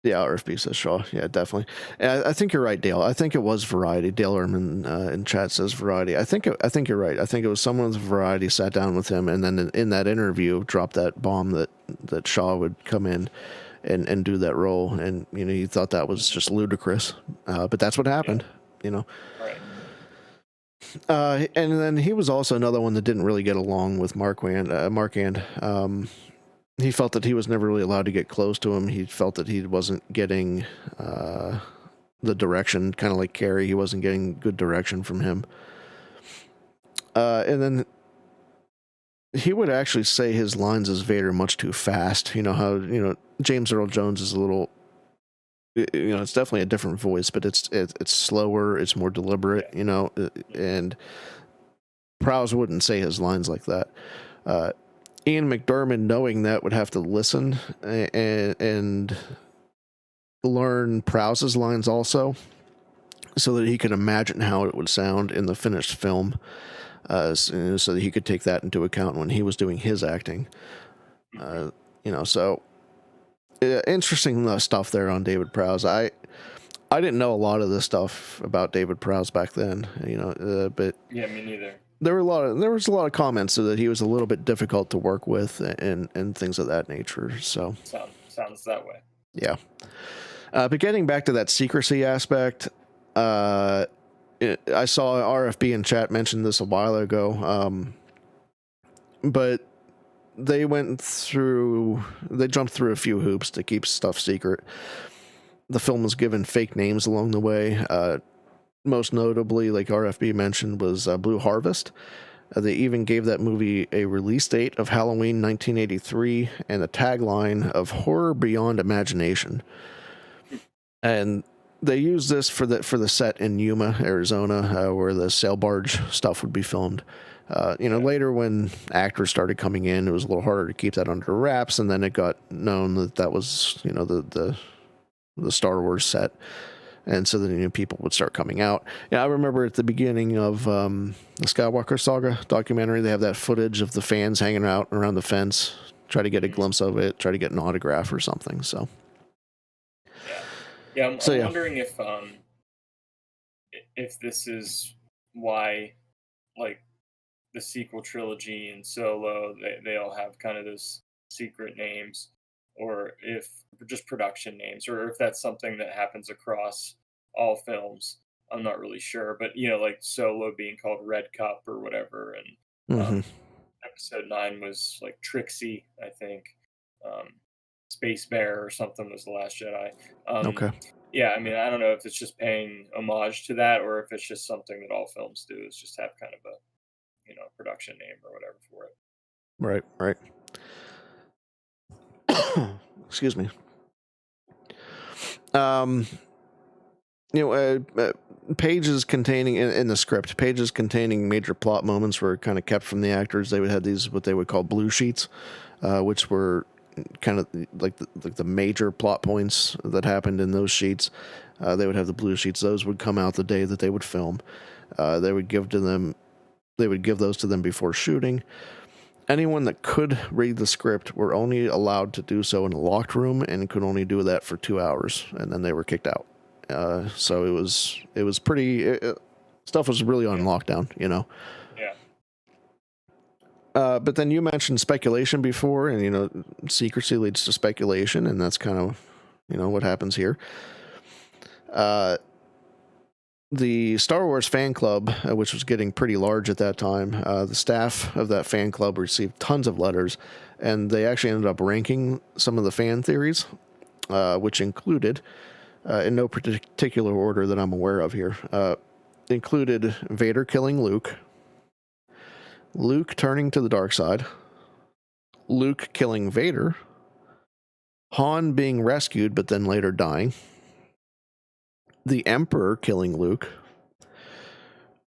Yeah, RFB says Shaw. Yeah, definitely. I think you're right, Dale. I think it was Variety. Dale Erman in chat says Variety. I think you're right. I think it was someone with Variety sat down with him, and then in that interview dropped that bomb that Shaw would come in and do that role, and he thought that was just ludicrous. But that's what happened. Right. And then he was also another one that didn't really get along with Marquand. He felt that he was never really allowed to get close to him. He felt that he wasn't getting the direction, kind of like Carrie. He wasn't getting good direction from him. And then he would actually say his lines as Vader much too fast. How James Earl Jones is a little. It's definitely a different voice, but it's slower. It's more deliberate. And Prowse wouldn't say his lines like that. Ian McDiarmid, knowing that, would have to listen and learn Prowse's lines also, so that he could imagine how it would sound in the finished film, so that he could take that into account when he was doing his acting. So interesting stuff there on David Prowse. I didn't know a lot of this stuff about David Prowse back then, but yeah, me neither. There was a lot of comments so that he was a little bit difficult to work with and things of that nature. So sounds that way. Yeah. But getting back to that secrecy aspect, I saw RFB in chat mention this a while ago. But they jumped through a few hoops to keep stuff secret. The film was given fake names along the way. Most notably, like RFB mentioned, was Blue Harvest. They even gave that movie a release date of Halloween 1983 and a tagline of horror beyond imagination. And they used this for the set in Yuma, Arizona, where the sail barge stuff would be filmed. Later when actors started coming in, it was a little harder to keep that under wraps, and then it got known that was the Star Wars set. And so then people would start coming out. I remember at the beginning of the Skywalker Saga documentary, they have that footage of the fans hanging out around the fence, try to get a glimpse of it, try to get an autograph or something. So I'm wondering if this is why, like, the sequel trilogy and Solo, they all have kind of those secret names, or if just production names, or if that's something that happens across all films. I'm not really sure, but like Solo being called Red Cup or whatever, and Episode 9 was like Trixie, I think. Space Bear or something was The Last Jedi. Okay. Yeah, I mean, I don't know if it's just paying homage to that or if it's just something that all films do, is just have kind of a, production name or whatever for it. Right. Excuse me. Pages containing in the script, pages containing major plot moments were kind of kept from the actors. They would have these what they would call blue sheets, which were kind of like the major plot points that happened in those sheets. They would have the blue sheets. Those would come out the day that they would film. They would give those to them before shooting. Anyone that could read the script were only allowed to do so in a locked room and could only do that for 2 hours, and then they were kicked out. So it was pretty. Stuff was really on lockdown, Yeah. But then you mentioned speculation before, and secrecy leads to speculation, and that's kind of what happens here. The Star Wars fan club, which was getting pretty large at that time, the staff of that fan club received tons of letters, and they actually ended up ranking some of the fan theories, which included, in no particular order that I'm aware of here, included Vader killing Luke, Luke turning to the dark side, Luke killing Vader, Han being rescued but then later dying, the Emperor killing Luke,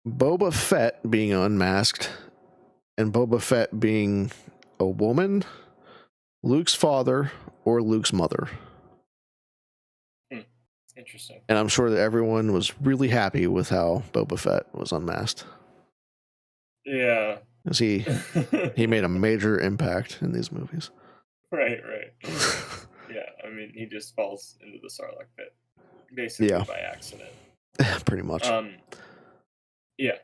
Boba Fett being unmasked, and Boba Fett being a woman, Luke's father, or Luke's mother. Interesting. And I'm sure that everyone was really happy with how Boba Fett was unmasked. Yeah. Because he made a major impact in these movies. Right. Yeah, I mean, he just falls into the Sarlacc pit. Basically by accident. Pretty much. Yeah.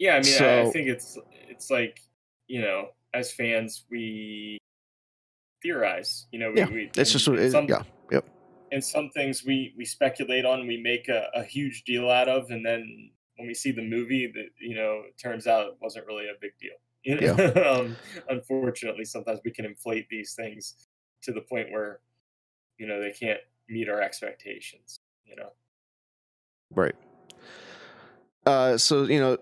I mean, I think it's like, as fans, we theorize. It's just yep. And some things we speculate on, we make a huge deal out of, and then when we see the movie, that it turns out it wasn't really a big deal. Yeah. Unfortunately, sometimes we can inflate these things to the point where they can't meet our expectations. Right. So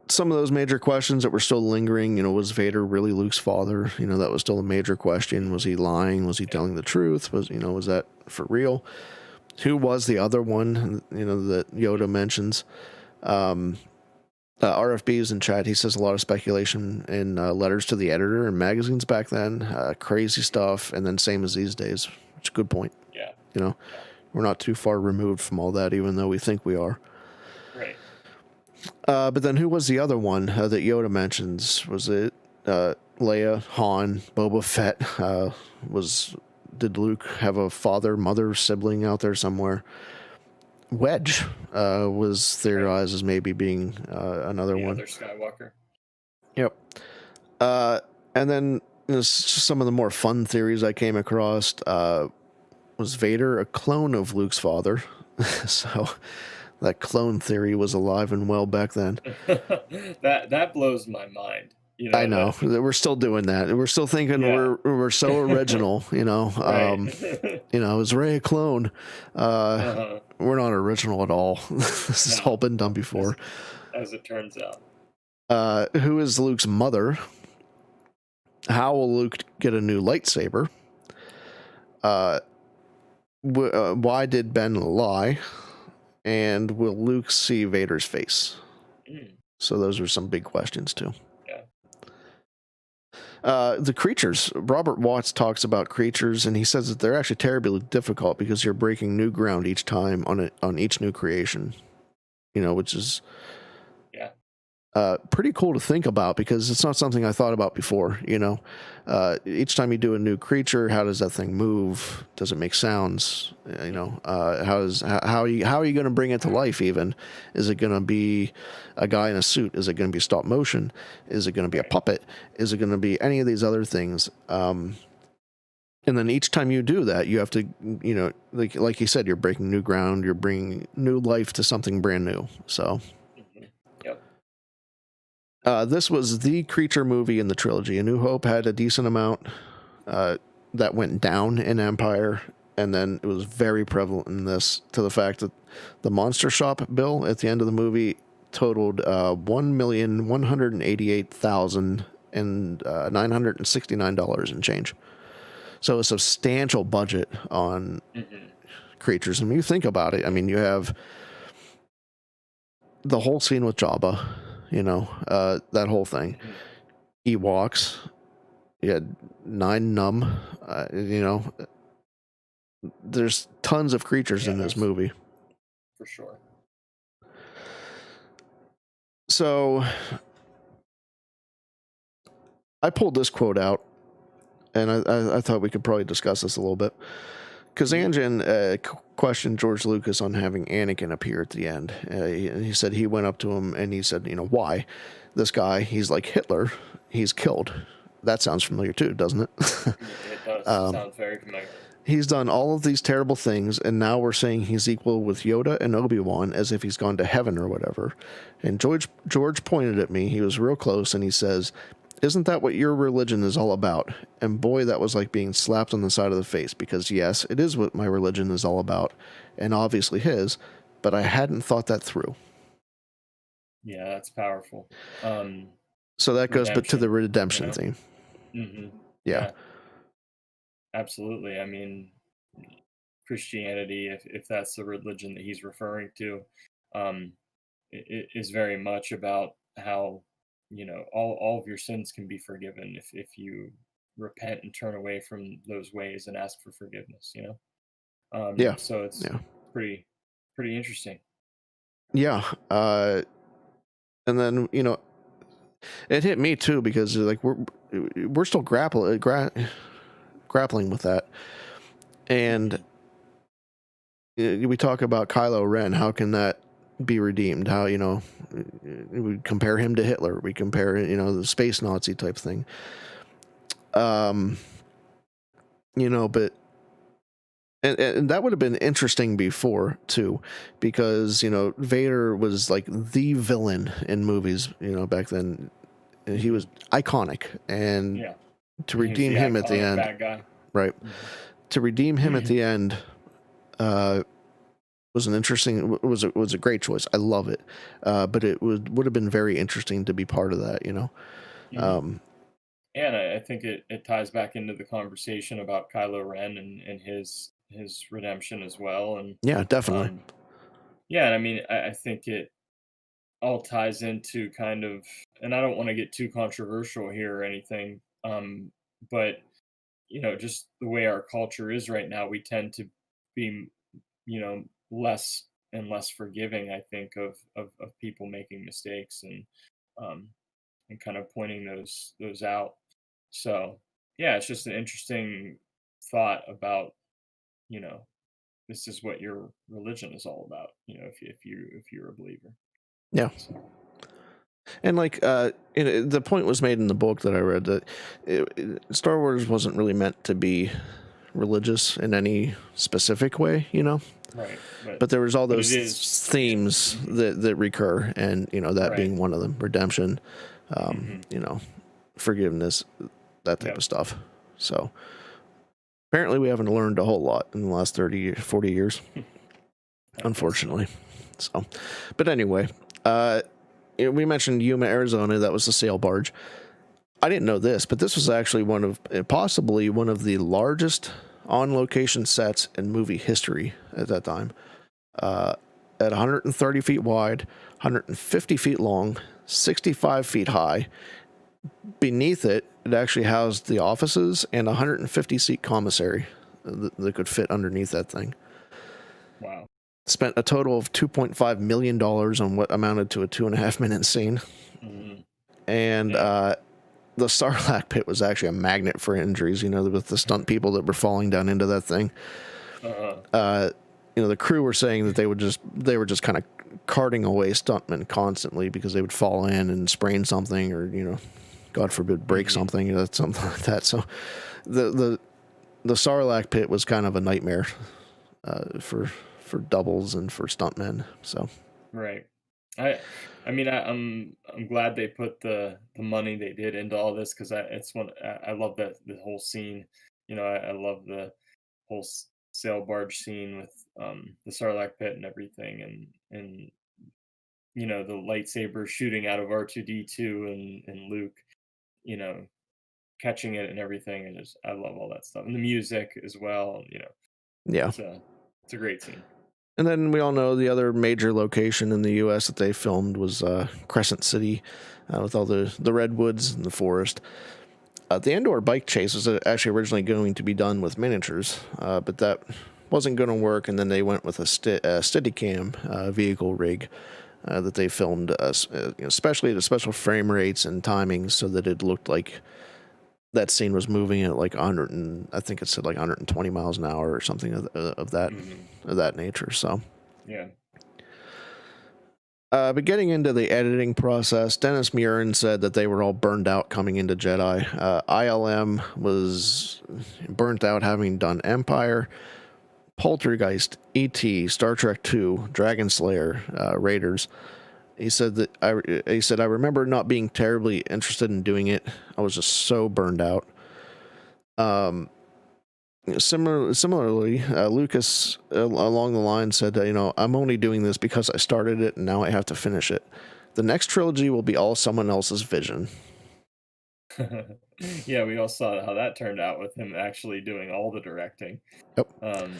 some of those major questions that were still lingering, was Vader really Luke's father? That was still a major question. Was he lying? Was he telling the truth? Was that for real? Who was the other one, that Yoda mentions? RFB's in chat. He says a lot of speculation in letters to the editor and magazines back then. Crazy stuff. And then same as these days, which is a good point. Yeah. We're not too far removed from all that, even though we think we are. Right. But then who was the other one that Yoda mentions? Was it Leia, Han, Boba Fett? Did Luke have a father, mother, sibling out there somewhere? Wedge was theorized as maybe being another one. Other Skywalker. Yep. And then some of the more fun theories I came across. Was Vader a clone of Luke's father? So that clone theory was alive and well back then. that blows my mind. I know that we're still doing that. We're still thinking we're so original. Right. Is Rey a clone? We're not original at all. This has all been done before. As it turns out. Who is Luke's mother? How will Luke get a new lightsaber? Why did Ben lie? And will Luke see Vader's face? So those are some big questions too. The creatures. Robert Watts talks about creatures, and he says that they're actually terribly difficult because you're breaking new ground each time on each new creation. Which is pretty cool to think about because it's not something I thought about before. Each time you do a new creature, how does that thing move? Does it make sounds? How are you going to bring it to life? Even is it going to be a guy in a suit? Is it going to be stop motion? Is it going to be a puppet? Is it going to be any of these other things? And then each time you do that, you have to, like you said, you're breaking new ground. You're bringing new life to something brand new. So. This was the creature movie in the trilogy. A New Hope had a decent amount that went down in Empire, and then it was very prevalent in this, to the fact that the monster shop bill at the end of the movie totaled $1,188,969 and change. So a substantial budget on creatures. And when you think about it, I mean, you have the whole scene with Jabba, that whole thing. Ewoks, you had 9 Num, there's tons of creatures in this movie. For sure. So I pulled this quote out, and I thought we could probably discuss this a little bit. Because Anjan questioned George Lucas on having Anakin appear at the end. He said he went up to him and he said, why? This guy, he's like Hitler. He's killed. That sounds familiar too, doesn't it? It does. Sounds very familiar. He's done all of these terrible things, and now we're saying he's equal with Yoda and Obi-Wan as if he's gone to heaven or whatever. And George pointed at me. He was real close, and he says, "Isn't that what your religion is all about?" And boy, that was like being slapped on the side of the face, because yes, it is what my religion is all about, and obviously his, but I hadn't thought that through. Yeah, that's powerful. So that goes but to the redemption theme. Mm-hmm. Yeah. Absolutely. I mean, Christianity, if that's the religion that he's referring to, it is very much about how, all of your sins can be forgiven if you repent and turn away from those ways and ask for forgiveness, So it's pretty interesting. Yeah. And then, it hit me too, because like we're still grappling with that. And we talk about Kylo Ren. How can that be redeemed? How, we compare him to Hitler. We compare, the space Nazi type thing. But, and that would have been interesting before too, because, Vader was like the villain in movies, back then. He was iconic, and to redeem him at the end, bad guy. Right. Mm-hmm. To redeem him at the end was was a great choice. I love it. But it would have been very interesting to be part of that, And I think it ties back into the conversation about Kylo Ren and his redemption as well. And yeah, definitely. And I mean, I think it all ties into kind of, and I don't want to get too controversial here or anything, but just the way our culture is right now, we tend to be, less and less forgiving, I think, of people making mistakes and kind of pointing those out. So yeah, it's just an interesting thought about, this is what your religion is all about, if you're a believer. Yeah. So. And like the point was made in the book that I read that Star Wars wasn't really meant to be religious in any specific way, Right. But there was all those themes that recur, and that being one of them: redemption, forgiveness, that type of stuff. So apparently, we haven't learned a whole lot in the last 30, 40 years, unfortunately. So, but anyway. We mentioned Yuma, Arizona. That was the sail barge. I didn't know this, but this was actually possibly one of the largest on-location sets in movie history at that time. At 130 feet wide, 150 feet long, 65 feet high. Beneath it actually housed the offices and a 150-seat commissary that could fit underneath that thing. Wow. Spent a total of $2.5 million on what amounted to a 2.5-minute scene. Mm-hmm. And the Sarlacc pit was actually a magnet for injuries, with the stunt people that were falling down into that thing. The crew were saying that they were just kind of carting away stuntmen constantly because they would fall in and sprain something or, God forbid, break something, something like that. So the Sarlacc pit was kind of a nightmare for doubles and for stuntmen. So right. I mean, I'm glad they put the money they did into all this because I love that the whole scene. I love the whole sail barge scene with the Sarlacc pit and everything, and the lightsaber shooting out of R2D2 and Luke, you know, catching it and everything. And just I love all that stuff and the music as well. Yeah. It's a great scene. And then we all know the other major location in the U.S. that they filmed was Crescent City, with all the redwoods and the forest. The Endor bike chase was actually originally going to be done with miniatures, but that wasn't going to work, and then they went with a Steadicam vehicle rig that they filmed, especially at special frame rates and timings, so that it looked like that scene was moving at like 100, and I think it said like 120 miles an hour or something of that nature. So Yeah. But getting into the editing process, Dennis Muren said that they were all burned out coming into Jedi. ILM was burnt out having done Empire, Poltergeist, E.T., Star Trek II, Dragon Slayer, Raiders. He said I remember not being terribly interested in doing it. I was just so burned out. Similarly, Lucas along the line said, I'm only doing this because I started it and now I have to finish it. The next trilogy will be all someone else's vision. Yeah, we all saw how that turned out with him actually doing all the directing. Yep. And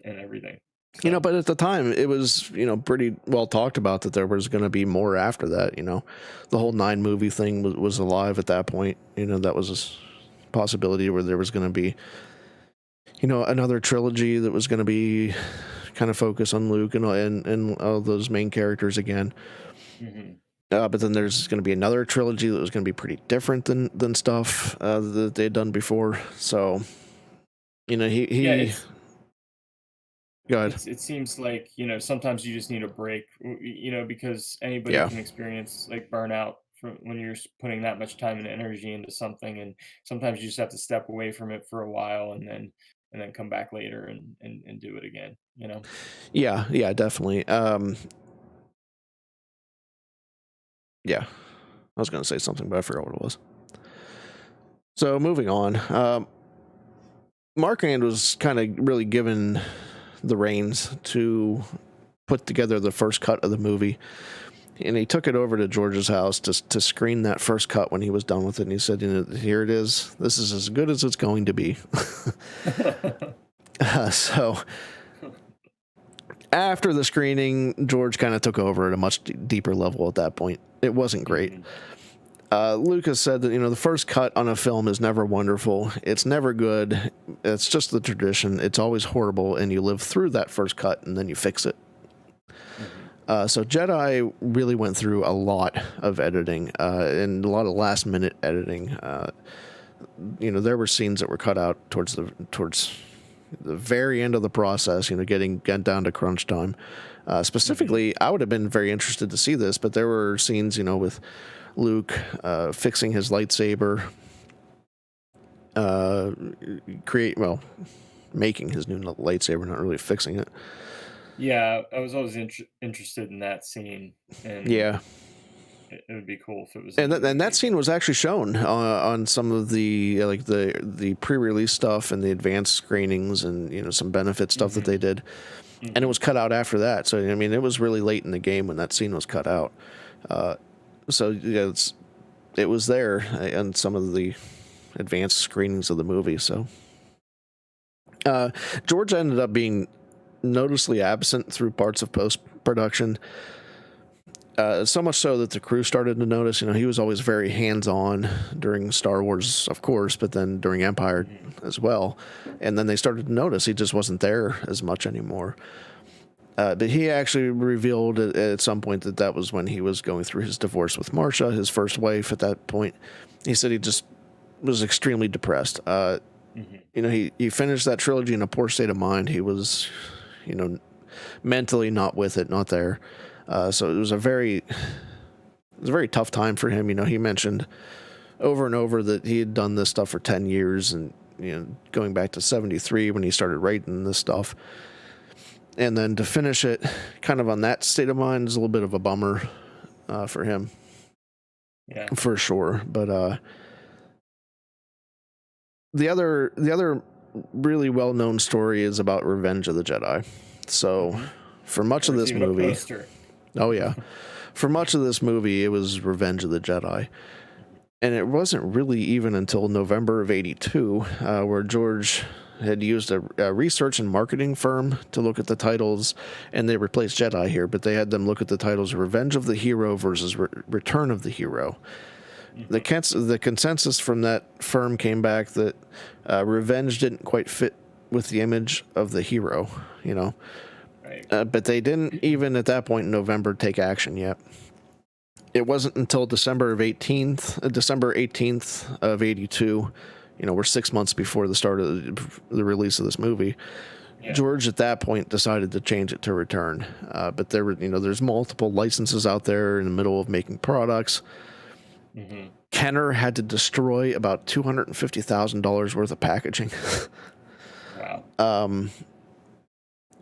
everything. So. But at the time it was, pretty well talked about that there was going to be more after that. The whole 9 movie thing was alive at that point. That was a possibility where there was going to be, another trilogy that was going to be kind of focused on Luke and all those main characters again. Mm-hmm. But then there's going to be another trilogy that was going to be pretty different than stuff that they'd done before. So, he go ahead. It seems like, sometimes you just need a break, because anybody can experience like burnout from when you're putting that much time and energy into something. And sometimes you just have to step away from it for a while and then come back later and do it again, Yeah, definitely. Yeah, I was going to say something, but I forgot what it was. So moving on, Marquand was kind of really given the reins to put together the first cut of the movie, and he took it over to George's house to screen that first cut when he was done with it, and he said, here it is. This is as good as it's going to be. So after the screening, George kind of took over at a much deeper level at that point. It wasn't great. Lucas said that, the first cut on a film is never wonderful. It's never good. It's just the tradition. It's always horrible, and you live through that first cut, and then you fix it. So Jedi really went through a lot of editing and a lot of last-minute editing. There were scenes that were cut out towards the very end of the process, getting down to crunch time. Specifically, I would have been very interested to see this, but there were scenes, with Luke fixing his lightsaber, making his new lightsaber, not really fixing it. Yeah, I was always interested in that scene. And yeah. It would be cool if it was. And that scene was actually shown on some of the the pre-release stuff and the advanced screenings and some benefit stuff that they did, and it was cut out after that. So it was really late in the game when that scene was cut out. So it was there in some of the advanced screenings of the movie. So George ended up being noticeably absent through parts of post-production. So much so that the crew started to notice. He was always very hands-on during Star Wars, of course, but then during Empire as well. And then they started to notice he just wasn't there as much anymore. But he actually revealed at some point that was when he was going through his divorce with Marcia, his first wife at that point. He said he just was extremely depressed. He finished that trilogy in a poor state of mind. He was, mentally not with it, not there. So it was a very tough time for him. He mentioned over and over that he had done this stuff for 10 years and, going back to 73 when he started writing this stuff. And then to finish it kind of on that state of mind is a little bit of a bummer for him. Yeah. For sure. But the other really well-known story is about Revenge of the Jedi. So for much of this Even a movie, poster. oh yeah, for much of this movie, it was Revenge of the Jedi. And it wasn't really even until November of '82 where George had used a research and marketing firm to look at the titles, and they replaced Jedi here, but they had them look at the titles Revenge of the Hero versus Return of the Hero. The consensus from that firm came back that Revenge didn't quite fit with the image of the hero, you know. Right. But they didn't even at that point in November take action yet. It wasn't until December 18th of '82, you know, we're 6 months before the start of the release of this movie. Yeah. George at that point decided to change it to Return. But there were, you know, there's multiple licenses out there in the middle of making products. Kenner had to destroy about $250,000 worth of packaging. Wow.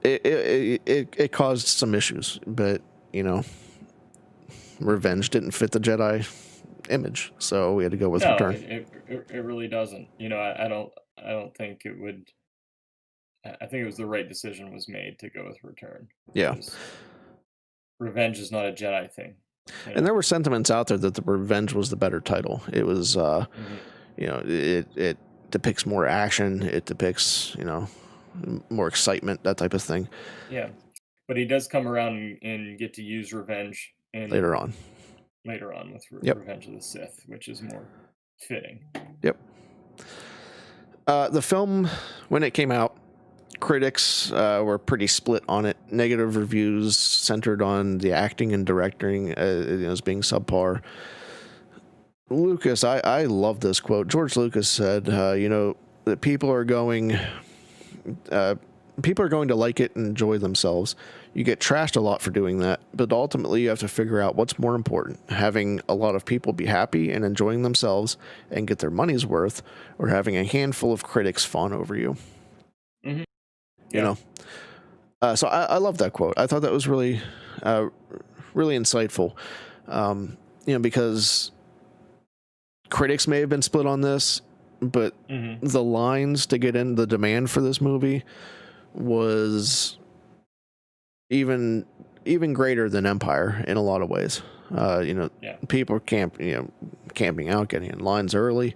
It caused some issues, but you know, Revenge didn't fit the Jedi image, so we had to go with Return. It really doesn't. You know, I don't think it would. I think it was the right decision was made to go with Return. Yeah. Because Revenge is not a Jedi thing. You know? And there were sentiments out there that the Revenge was the better title. It was, you know, it depicts more action. It depicts, you know, more excitement, that type of thing. Yeah, but he does come around and get to use Revenge later on with Revenge of the Sith, which is more fitting. Yep. The film, when it came out, critics were pretty split on it. Negative reviews centered on the acting and directing as being subpar. Lucas, I love this quote. George Lucas said, you know, that people are going to like it and enjoy themselves. You get trashed a lot for doing that, but ultimately you have to figure out what's more important, having a lot of people be happy and enjoying themselves and get their money's worth, or having a handful of critics fawn over you. Mm-hmm. You know, so I love that quote. I thought that was really, really insightful. You know, because critics may have been split on this, but the lines to get in, the demand for this movie was even greater than Empire in a lot of ways. You know, people camping out, getting in lines early.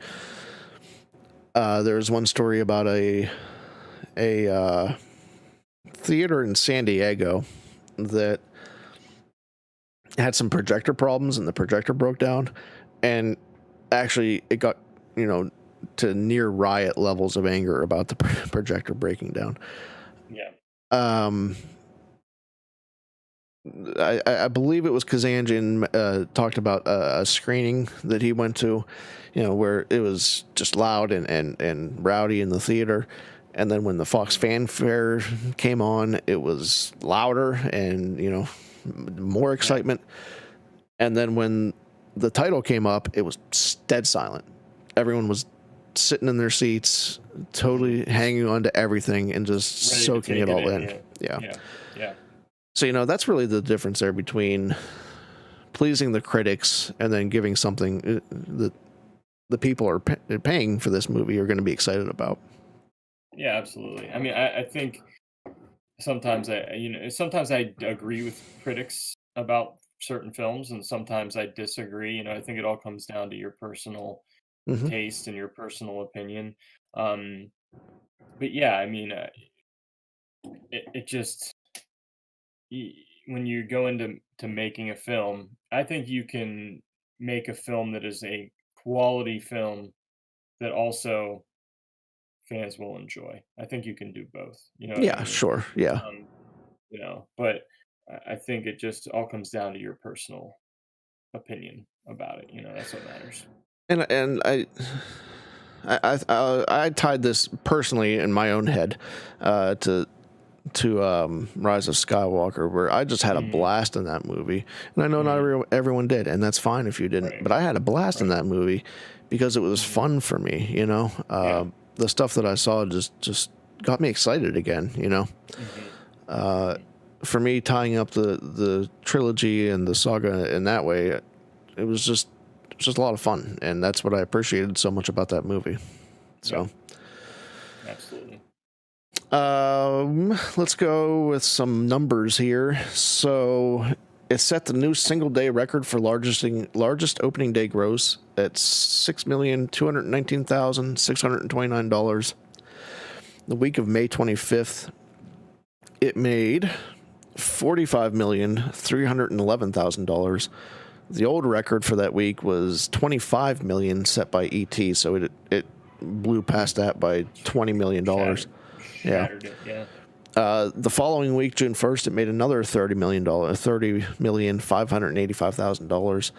There's one story about a theater in San Diego that had some projector problems, and the projector broke down, and actually it got, you know, to near riot levels of anger about the projector breaking down. Yeah. I believe it was Kazanjian talked about a screening that he went to, you know, where it was just loud and rowdy in the theater. And then when the Fox fanfare came on, it was louder and, you know, more excitement. And then when the title came up, it was dead silent. Everyone was sitting in their seats, totally hanging on to everything and just Ready soaking it all in. Yeah. So, you know, that's really the difference there between pleasing the critics and then giving something that the people are paying for this movie are going to be excited about. Yeah, absolutely. I mean, I think sometimes I agree with critics about certain films, and sometimes I disagree. You know, I think it all comes down to your personal taste and your personal opinion. But yeah, I mean, it just when you go into making a film, I think you can make a film that is a quality film that also fans will enjoy. I think you can do both. You know what I mean? Sure. Yeah. You know, but I think it just all comes down to your personal opinion about it. You know, that's what matters. And I tied this personally in my own head to Rise of Skywalker, where I just had a blast in that movie, and I know not everyone did, and that's fine if you didn't. But I had a blast in that movie because it was fun for me. You know, the stuff that I saw just got me excited again. You know, For me, tying up the trilogy and the saga in that way, it was just a lot of fun, and that's what I appreciated so much about that movie. So, Absolutely. Let's go with some numbers here. So it set the new single day record for largest opening day gross at $6,219,629. The week of May 25th, it made $45,311,000. The old record for that week was $25 million set by ET, so it blew past that by $20 million. Shattered it, yeah. The following week, June 1st, it made another $30,585,000.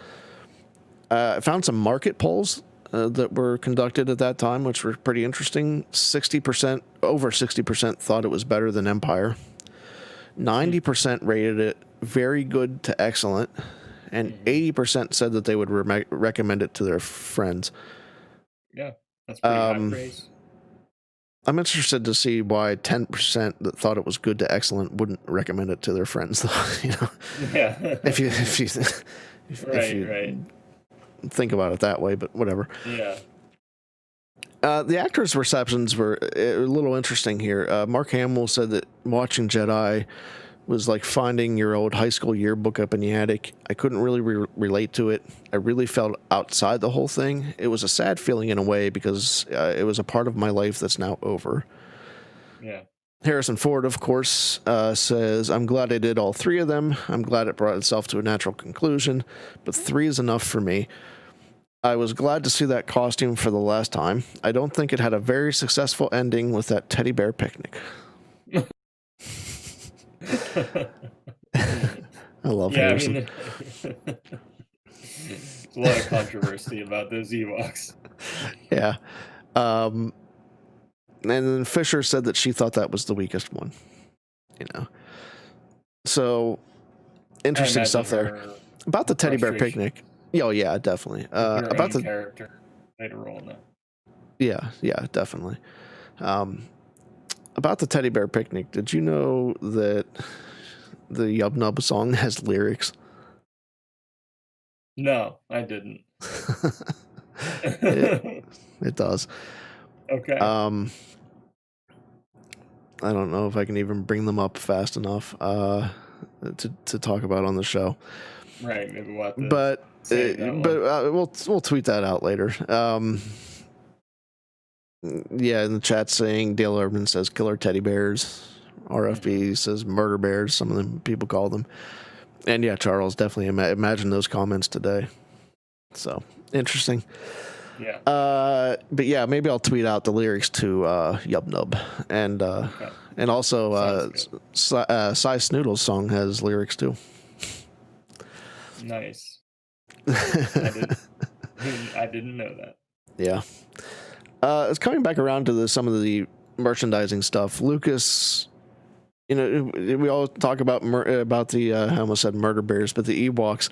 I found some market polls that were conducted at that time, which were pretty interesting. Over 60% thought it was better than Empire. 90% rated it very good to excellent, and 80% said that they would recommend it to their friends. Yeah, that's pretty high praise. I'm interested to see why 10% that thought it was good to excellent wouldn't recommend it to their friends, though. Yeah. if you Right. think about it that way, but whatever. Yeah. The actors' receptions were a little interesting here. Mark Hamill said that watching Jedi was like finding your old high school yearbook up in the attic. I couldn't really relate to it. I really felt outside the whole thing. It was a sad feeling in a way because it was a part of my life that's now over. Yeah. Harrison Ford, of course, says, I'm glad I did all three of them. I'm glad it brought itself to a natural conclusion, but 3 is enough for me. I was glad to see that costume for the last time. I don't think it had a very successful ending with that teddy bear picnic. I love Harrison. There's a lot of controversy about those Ewoks. Yeah. And then Fisher said that she thought that was the weakest one. So, interesting stuff there. About the teddy bear picnic. Oh, yeah, definitely. About the character played a role in that. Yeah, definitely. About the teddy bear picnic, did you know that the Yub Nub song has lyrics? No, I didn't. It does. Okay. I don't know if I can even bring them up fast enough to talk about on the show. Right, maybe we'll have to we'll tweet that out later. Yeah, in the chat saying Dale Urban says killer teddy bears. RFB says murder bears. Some of them people call them. And yeah, Charles, definitely imagine those comments today. So interesting. Yeah. But yeah, maybe I'll tweet out the lyrics to Yub Nub, and also Cy Snoodle's song has lyrics too. Nice. I didn't know that. Yeah. It's coming back around to some of the merchandising stuff. Lucas, we all talk about the I almost said murder bears, but the Ewoks.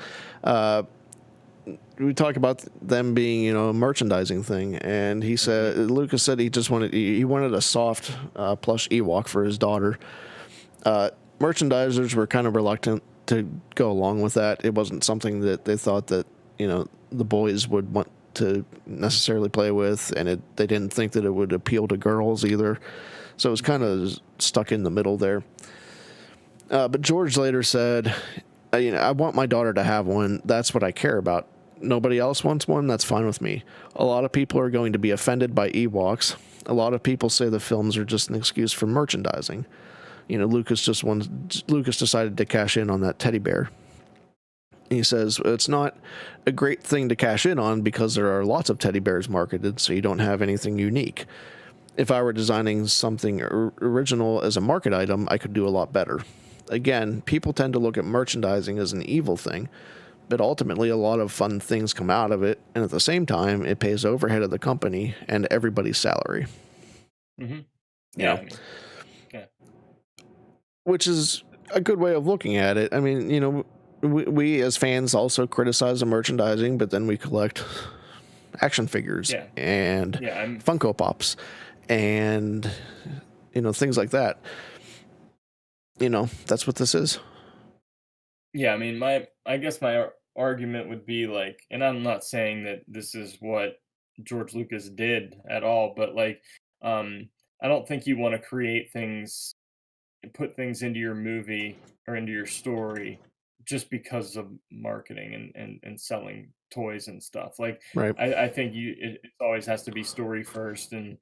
We talk about them being, a merchandising thing, and Lucas said he just wanted a soft plush Ewok for his daughter. Merchandisers were kind of reluctant to go along with that. It wasn't something that they thought that the boys would want to necessarily play with, and they didn't think that it would appeal to girls either. So it was kind of stuck in the middle there. But George later said, I want my daughter to have one. That's what I care about. Nobody else wants one. That's fine with me. A lot of people are going to be offended by Ewoks. A lot of people say the films are just an excuse for merchandising. Lucas decided to cash in on that teddy bear. He says, it's not a great thing to cash in on because there are lots of teddy bears marketed, so you don't have anything unique. If I were designing something original as a market item, I could do a lot better. Again, people tend to look at merchandising as an evil thing, but ultimately a lot of fun things come out of it, and at the same time, it pays overhead of the company and everybody's salary. Mm-hmm. Yeah. Which is a good way of looking at it. I mean, we as fans also criticize the merchandising, but then we collect action figures and Funko Pops and things like that. that's what this is. Yeah, I mean, I guess my argument would be like, and I'm not saying that this is what George Lucas did at all, but like, I don't think you want to create things and put things into your movie or into your story just because of marketing and selling toys and stuff. Like, Right. I think it always has to be story first and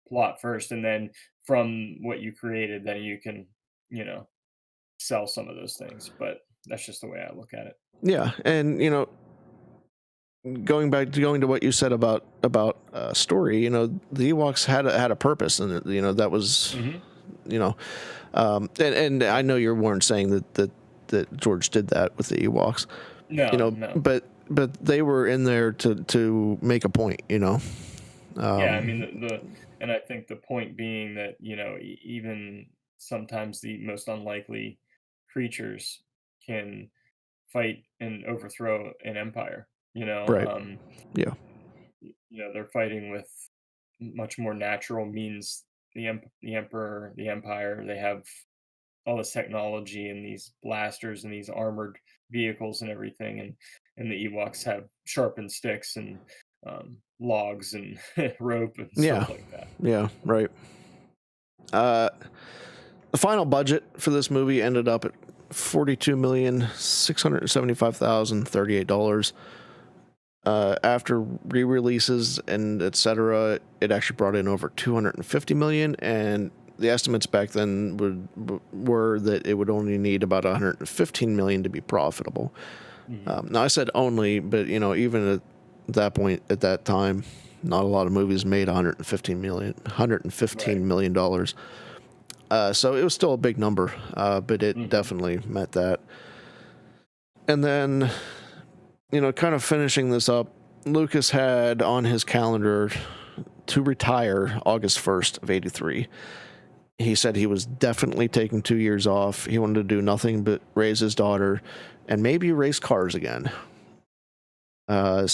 plot first, and then from what you created, then you can, you know, sell some of those things. But that's just the way I look at it. Yeah, and going to what you said about story, the Ewoks had a purpose, and that was, you know, and I know you weren't saying that George did that with the Ewoks, No, no. but they were in there to make a point, Yeah, I mean and I think the point being that even sometimes the most unlikely creatures can fight and overthrow an empire. right, yeah, They're fighting with much more natural means. The emperor, the empire, they have all this technology and these blasters and these armored vehicles and everything, and the Ewoks have sharpened sticks and logs and rope and yeah, stuff like that. yeah, right. The final budget for this movie ended up at $42,675,038. After re-releases and etc., it actually brought in over $250 million, and the estimates back then were that it would only need about $115 million to be profitable. Now I said only, but even at that point, at that time, not a lot of movies made $115 million dollars. So it was still a big number, but it definitely met that. And then, kind of finishing this up, Lucas had on his calendar to retire August 1st of 83. He said he was definitely taking 2 years off. He wanted to do nothing but raise his daughter and maybe race cars again. I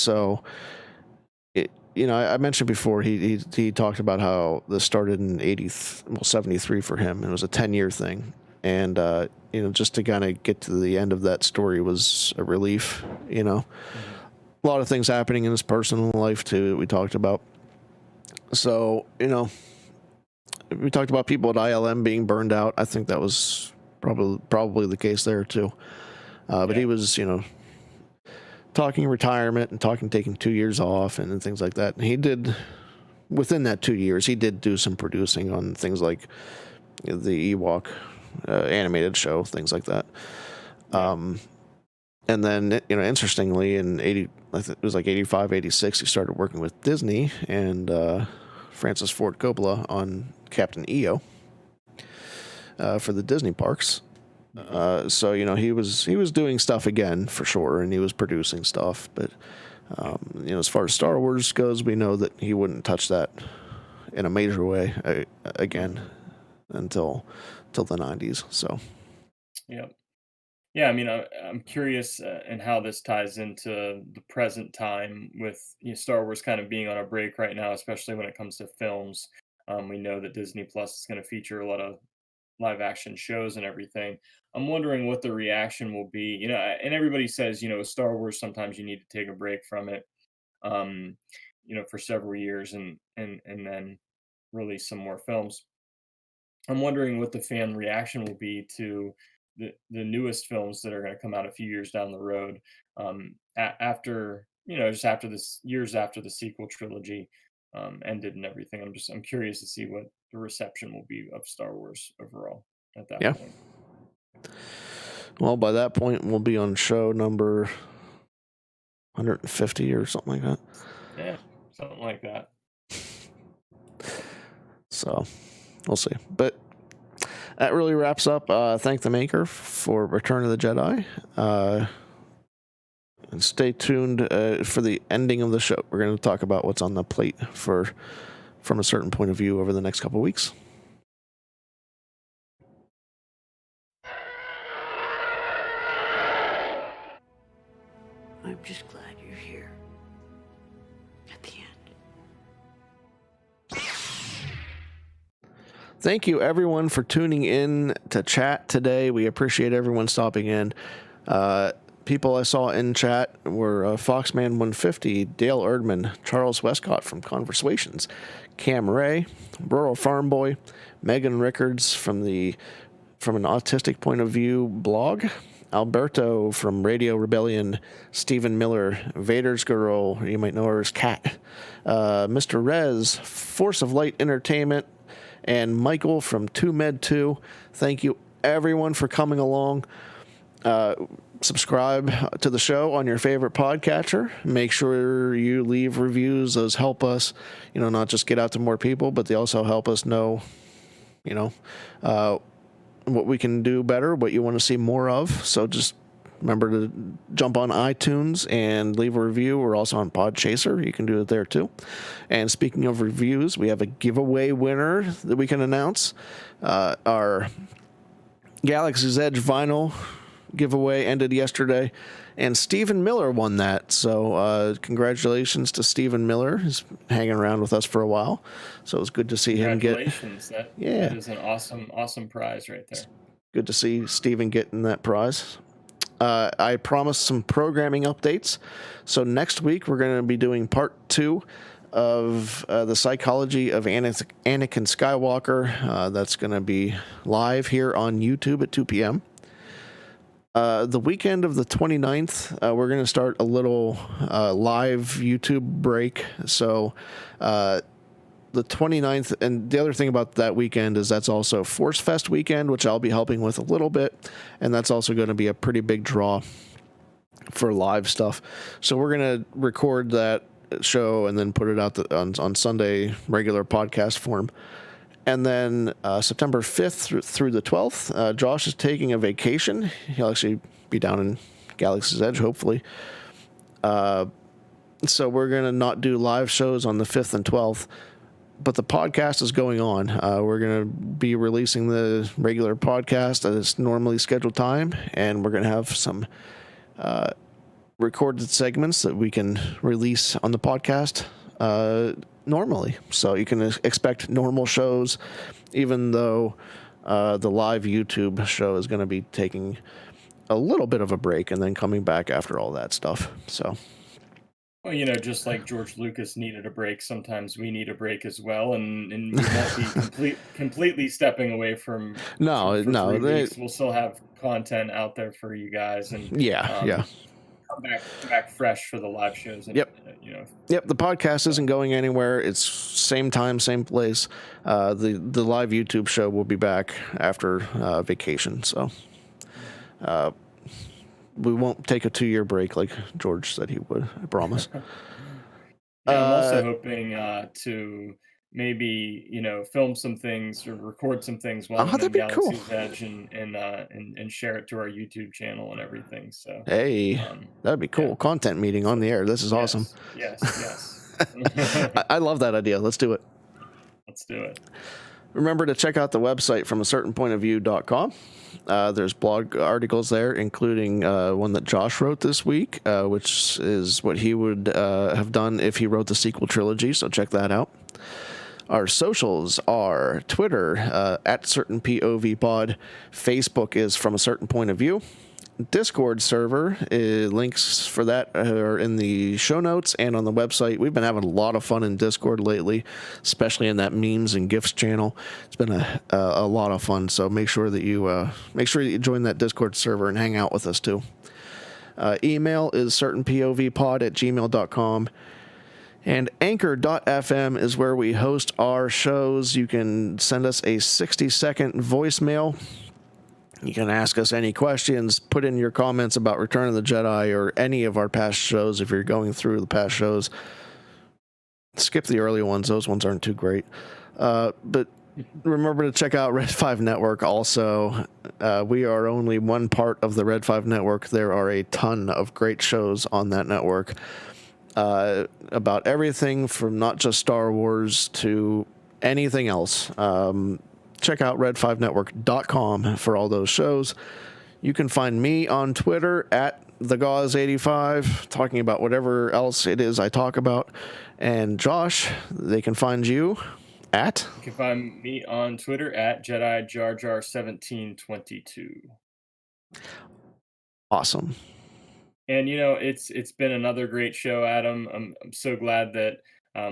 mentioned before, he talked about how this started in 73 for him. It was a 10-year thing. And, just to kind of get to the end of that story was a relief, A lot of things happening in his personal life, too, that we talked about. So, we talked about people at ILM being burned out. I think that was probably the case there, too. But he was, talking retirement and taking 2 years off and things like that. And he did, within that 2 years, he did do some producing on things like the Ewok animated show, things like that. And then, interestingly, in it was like 85, 86, he started working with Disney and Francis Ford Coppola on Captain EO for the Disney parks. So he was doing stuff again for sure, and he was producing stuff. But as far as Star Wars goes, we know that he wouldn't touch that in a major way again until the 90s. So yeah. I mean, I'm curious in how this ties into the present time with Star Wars kind of being on a break right now, especially when it comes to films. We know that Disney Plus is going to feature a lot of live action shows and everything. I'm wondering what the reaction will be. And everybody says, Star Wars, sometimes you need to take a break from it, for several years and then release some more films. I'm wondering what the fan reaction will be to the newest films that are going to come out a few years down the road, after just after this years after the sequel trilogy ended and everything. I'm curious to see what the reception will be of Star Wars overall at that point. Well, by that point, we'll be on show number 150 or something like that. Yeah, something like that. So we'll see. But that really wraps up. Thank the maker for Return of the Jedi. And stay tuned for the ending of the show. We're going to talk about what's on the plate from a certain point of view over the next couple of weeks. I'm just glad you're here. At the end. Thank you, everyone, for tuning in to chat today. We appreciate everyone stopping in. People I saw in chat were Foxman150, Dale Erdman, Charles Westcott from Conversations, Cam Ray, Rural Farm Boy, Megan Rickards from an Autistic Point of View blog, Alberto from Radio Rebellion, Stephen Miller, Vader's Girl, you might know her as Kat, Mr. Rez, Force of Light Entertainment, and Michael from 2Med2. Thank you, everyone, for coming along. Subscribe to the show on your favorite podcatcher. Make sure you leave reviews. Those help us, not just get out to more people, but they also help us know, what we can do better, what you want to see more of. So just remember to jump on iTunes and leave a review. We're also on Podchaser. You can do it there too. And speaking of reviews, we have a giveaway winner that we can announce. Our Galaxy's Edge vinyl giveaway ended yesterday, and Stephen Miller won that. So congratulations to Stephen Miller. He's hanging around with us for a while, so it was good to see him get. Congratulations! That is an awesome prize right there. Good to see Stephen getting that prize. I promised some programming updates. So next week we're going to be doing part 2 of the psychology of Anakin Skywalker. That's going to be live here on YouTube at 2 p.m. The weekend of the 29th, we're going to start a little live YouTube break. So the 29th, and the other thing about that weekend is that's also Force Fest weekend, which I'll be helping with a little bit. And that's also going to be a pretty big draw for live stuff. So we're going to record that show and then put it out on Sunday, regular podcast form. And then September 5th through the 12th, Josh is taking a vacation. He'll actually be down in Galaxy's Edge, hopefully. So we're going to not do live shows on the 5th and 12th, but the podcast is going on. We're going to be releasing the regular podcast at its normally scheduled time, and we're going to have some recorded segments that we can release on the podcast normally. So you can expect normal shows, even though the live YouTube show is going to be taking a little bit of a break and then coming back after all that stuff. So, well, just like George Lucas needed a break, sometimes we need a break as well, and we won't be completely stepping away from. No. 3 weeks. We'll still have content out there for you guys, and come back fresh for the live shows. And, Yep. The podcast isn't going anywhere. It's same time, same place. The live YouTube show will be back after vacation. So we won't take a 2-year break like George said he would. I promise. I'm also hoping to maybe film some things or record some things while I'm in Galaxy's Edge and share it to our YouTube channel and everything. So hey, that'd be cool. Yeah. Content meeting on the air. This is awesome. Yes. I love that idea. Let's do it. Let's do it. Remember to check out the website from acertainpointofview.com. There's blog articles there, including one that Josh wrote this week, which is what he would have done if he wrote the sequel trilogy. So check that out. Our socials are Twitter at Certain POV Pod. Facebook is From a Certain Point of View. Discord server, links for that are in the show notes and on the website. We've been having a lot of fun in Discord lately, especially in that memes and gifs channel. It's been a lot of fun, so make sure that you join that Discord server and hang out with us too. Email is certainpovpod@gmail.com. And anchor.fm is where we host our shows. You can send us a 60-second voicemail. You can ask us any questions, put in your comments about Return of the Jedi or any of our past shows if you're going through the past shows. Skip the early ones. Those ones aren't too great. But remember to check out Red5 Network also. We are only one part of the Red5 Network. There are a ton of great shows on that network. About everything from not just Star Wars to anything else. Check out red5network.com for all those shows. You can find me on Twitter at thegauze85, talking about whatever else it is I talk about. And Josh, they can find you At? You can find me on Twitter at Jedi Jar Jar 1722. Awesome. And it's been another great show, Adam. I'm so glad that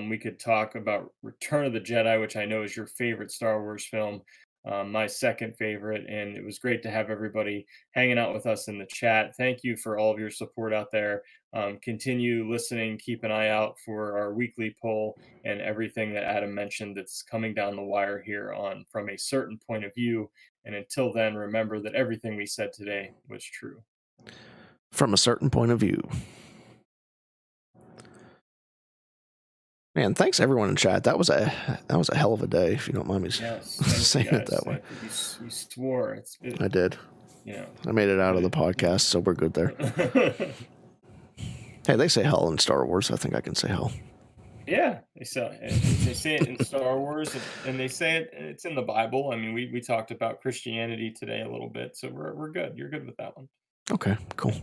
we could talk about Return of the Jedi, which I know is your favorite Star Wars film, my second favorite, and it was great to have everybody hanging out with us in the chat. Thank you for all of your support out there. Continue listening. Keep an eye out for our weekly poll and everything that Adam mentioned that's coming down the wire here on From a Certain Point of View. And until then, remember that everything we said today was true. From a certain point of view. Man, thanks everyone in chat. That was a hell of a day, if you don't mind me saying it that way. You swore. I did. Yeah. I made it out of the podcast, so we're good there. Hey, they say hell in Star Wars. I think I can say hell. Yeah, they say it in Star Wars, and they say it's in the Bible. I mean, we talked about Christianity today a little bit, so we're good. You're good with that one. Okay, cool.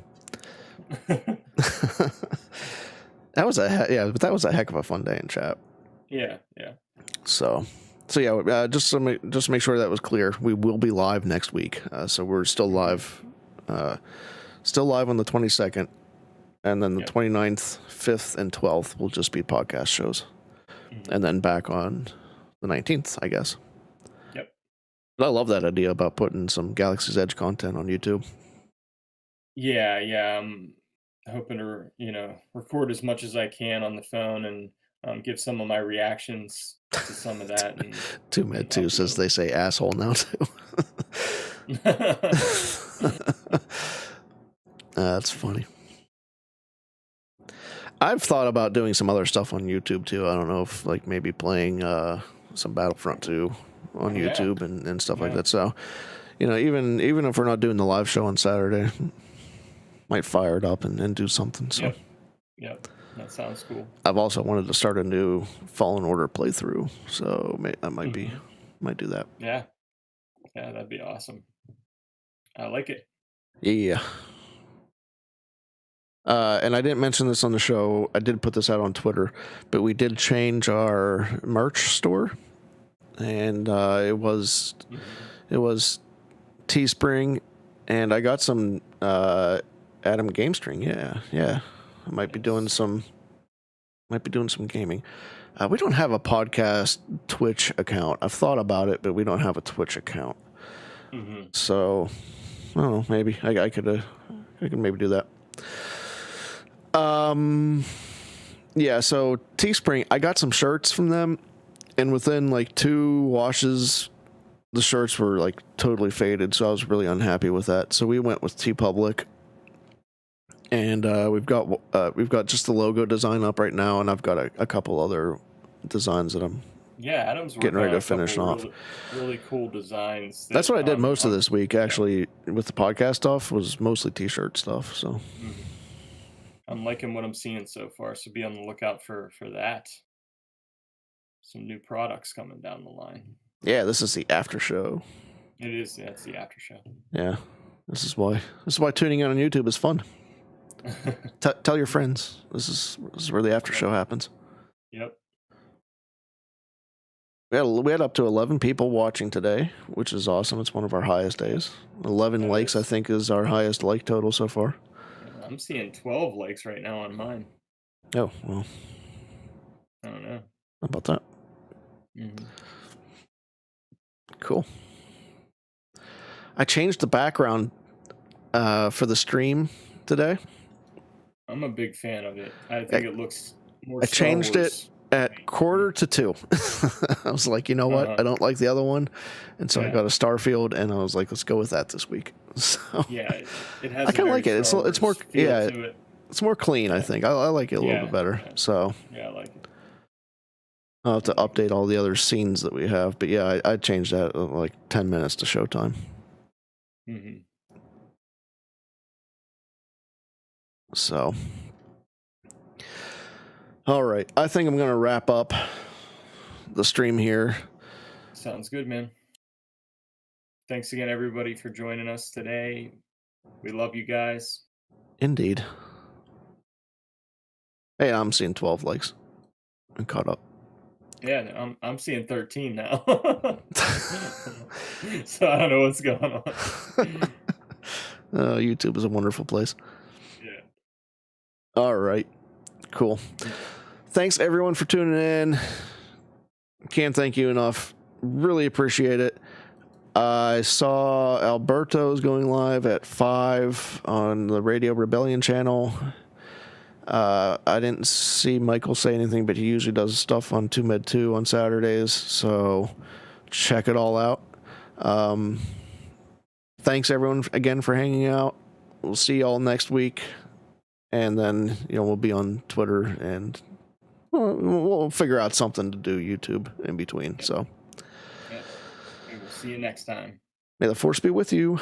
That was a heck of a fun day in chat. Yeah. So yeah, just to make sure that was clear, we will be live next week. So we're still live on the 22nd, and then the 29th, 5th, and 12th will just be podcast shows, and then back on the 19th, I guess. Yep. But I love that idea about putting some Galaxy's Edge content on YouTube. Yeah. I'm hoping to record as much as I can on the phone and give some of my reactions to some of that. And Two Med 2 says they say asshole now too. That's funny. I've thought about doing some other stuff on YouTube too. I don't know if maybe playing some Battlefront 2 on YouTube and stuff like that. So, even if we're not doing the live show on Saturday, might fire it up and do something. So, yep, that sounds cool. I've also wanted to start a new Fallen Order playthrough, so I might do that. Yeah, that'd be awesome. I like it. Yeah. And I didn't mention this on the show. I did put this out on Twitter, but we did change our merch store, and it was Teespring, and I got some Adam Game String. Yeah. I might be doing some gaming. We don't have a podcast Twitch account. I've thought about it, but we don't have a Twitch account. So I don't know. Maybe I could maybe do that. Yeah, so Teespring, I got some shirts from them, and within 2 washes, the shirts were totally faded, so I was really unhappy with that. So we went with TeePublic, and we've got just the logo design up right now, and I've got a couple other designs that I'm Adam's getting ready to finish off. Really cool designs. That's what I did most of this week, actually, with the podcast stuff, was mostly t-shirt stuff. So. I'm liking what I'm seeing so far, so be on the lookout for that. Some new products coming down the line. Yeah, this is the after show. It is. Yeah, it's the after show. Yeah, this is why tuning in on YouTube is fun. Tell your friends. This is where the after show happens. Yep. We had up to 11 people watching today, which is awesome. It's one of our highest days. 11 likes, I think, is our highest like total so far. I'm seeing 12 likes right now on mine. Oh, well. I don't know. How about that? Cool. I changed the background for the stream today. I'm a big fan of it. I think it looks more I changed it at 1:45. I was like, you know what? I don't like the other one. And so I got a Starfield, and I was like, let's go with that this week. So yeah, it has. I kind of like it. It's more it's more clean. I think I like it a little bit better. Yeah. So yeah, I like it. I'll have to update all the other scenes that we have. But yeah, I changed that 10 minutes to showtime. So, all right. I think I'm going to wrap up the stream here. Sounds good, man. Thanks again, everybody, for joining us today. We love you guys. Indeed. Hey, I'm seeing 12 likes. I'm caught up. Yeah, I'm seeing 13 now. So I don't know what's going on. YouTube is a wonderful place. Yeah. All right. Cool. Thanks everyone for tuning in. Can't thank you enough. Really appreciate it. I saw Alberto's going live at 5 on the Radio Rebellion channel. I didn't see Michael say anything, but he usually does stuff on 2Med2 on Saturdays, so check it all out. Thanks everyone again for hanging out. We'll see y'all next week, and then we'll be on Twitter, and we'll figure out something to do YouTube in between. So We will see you next time. may the force be with you.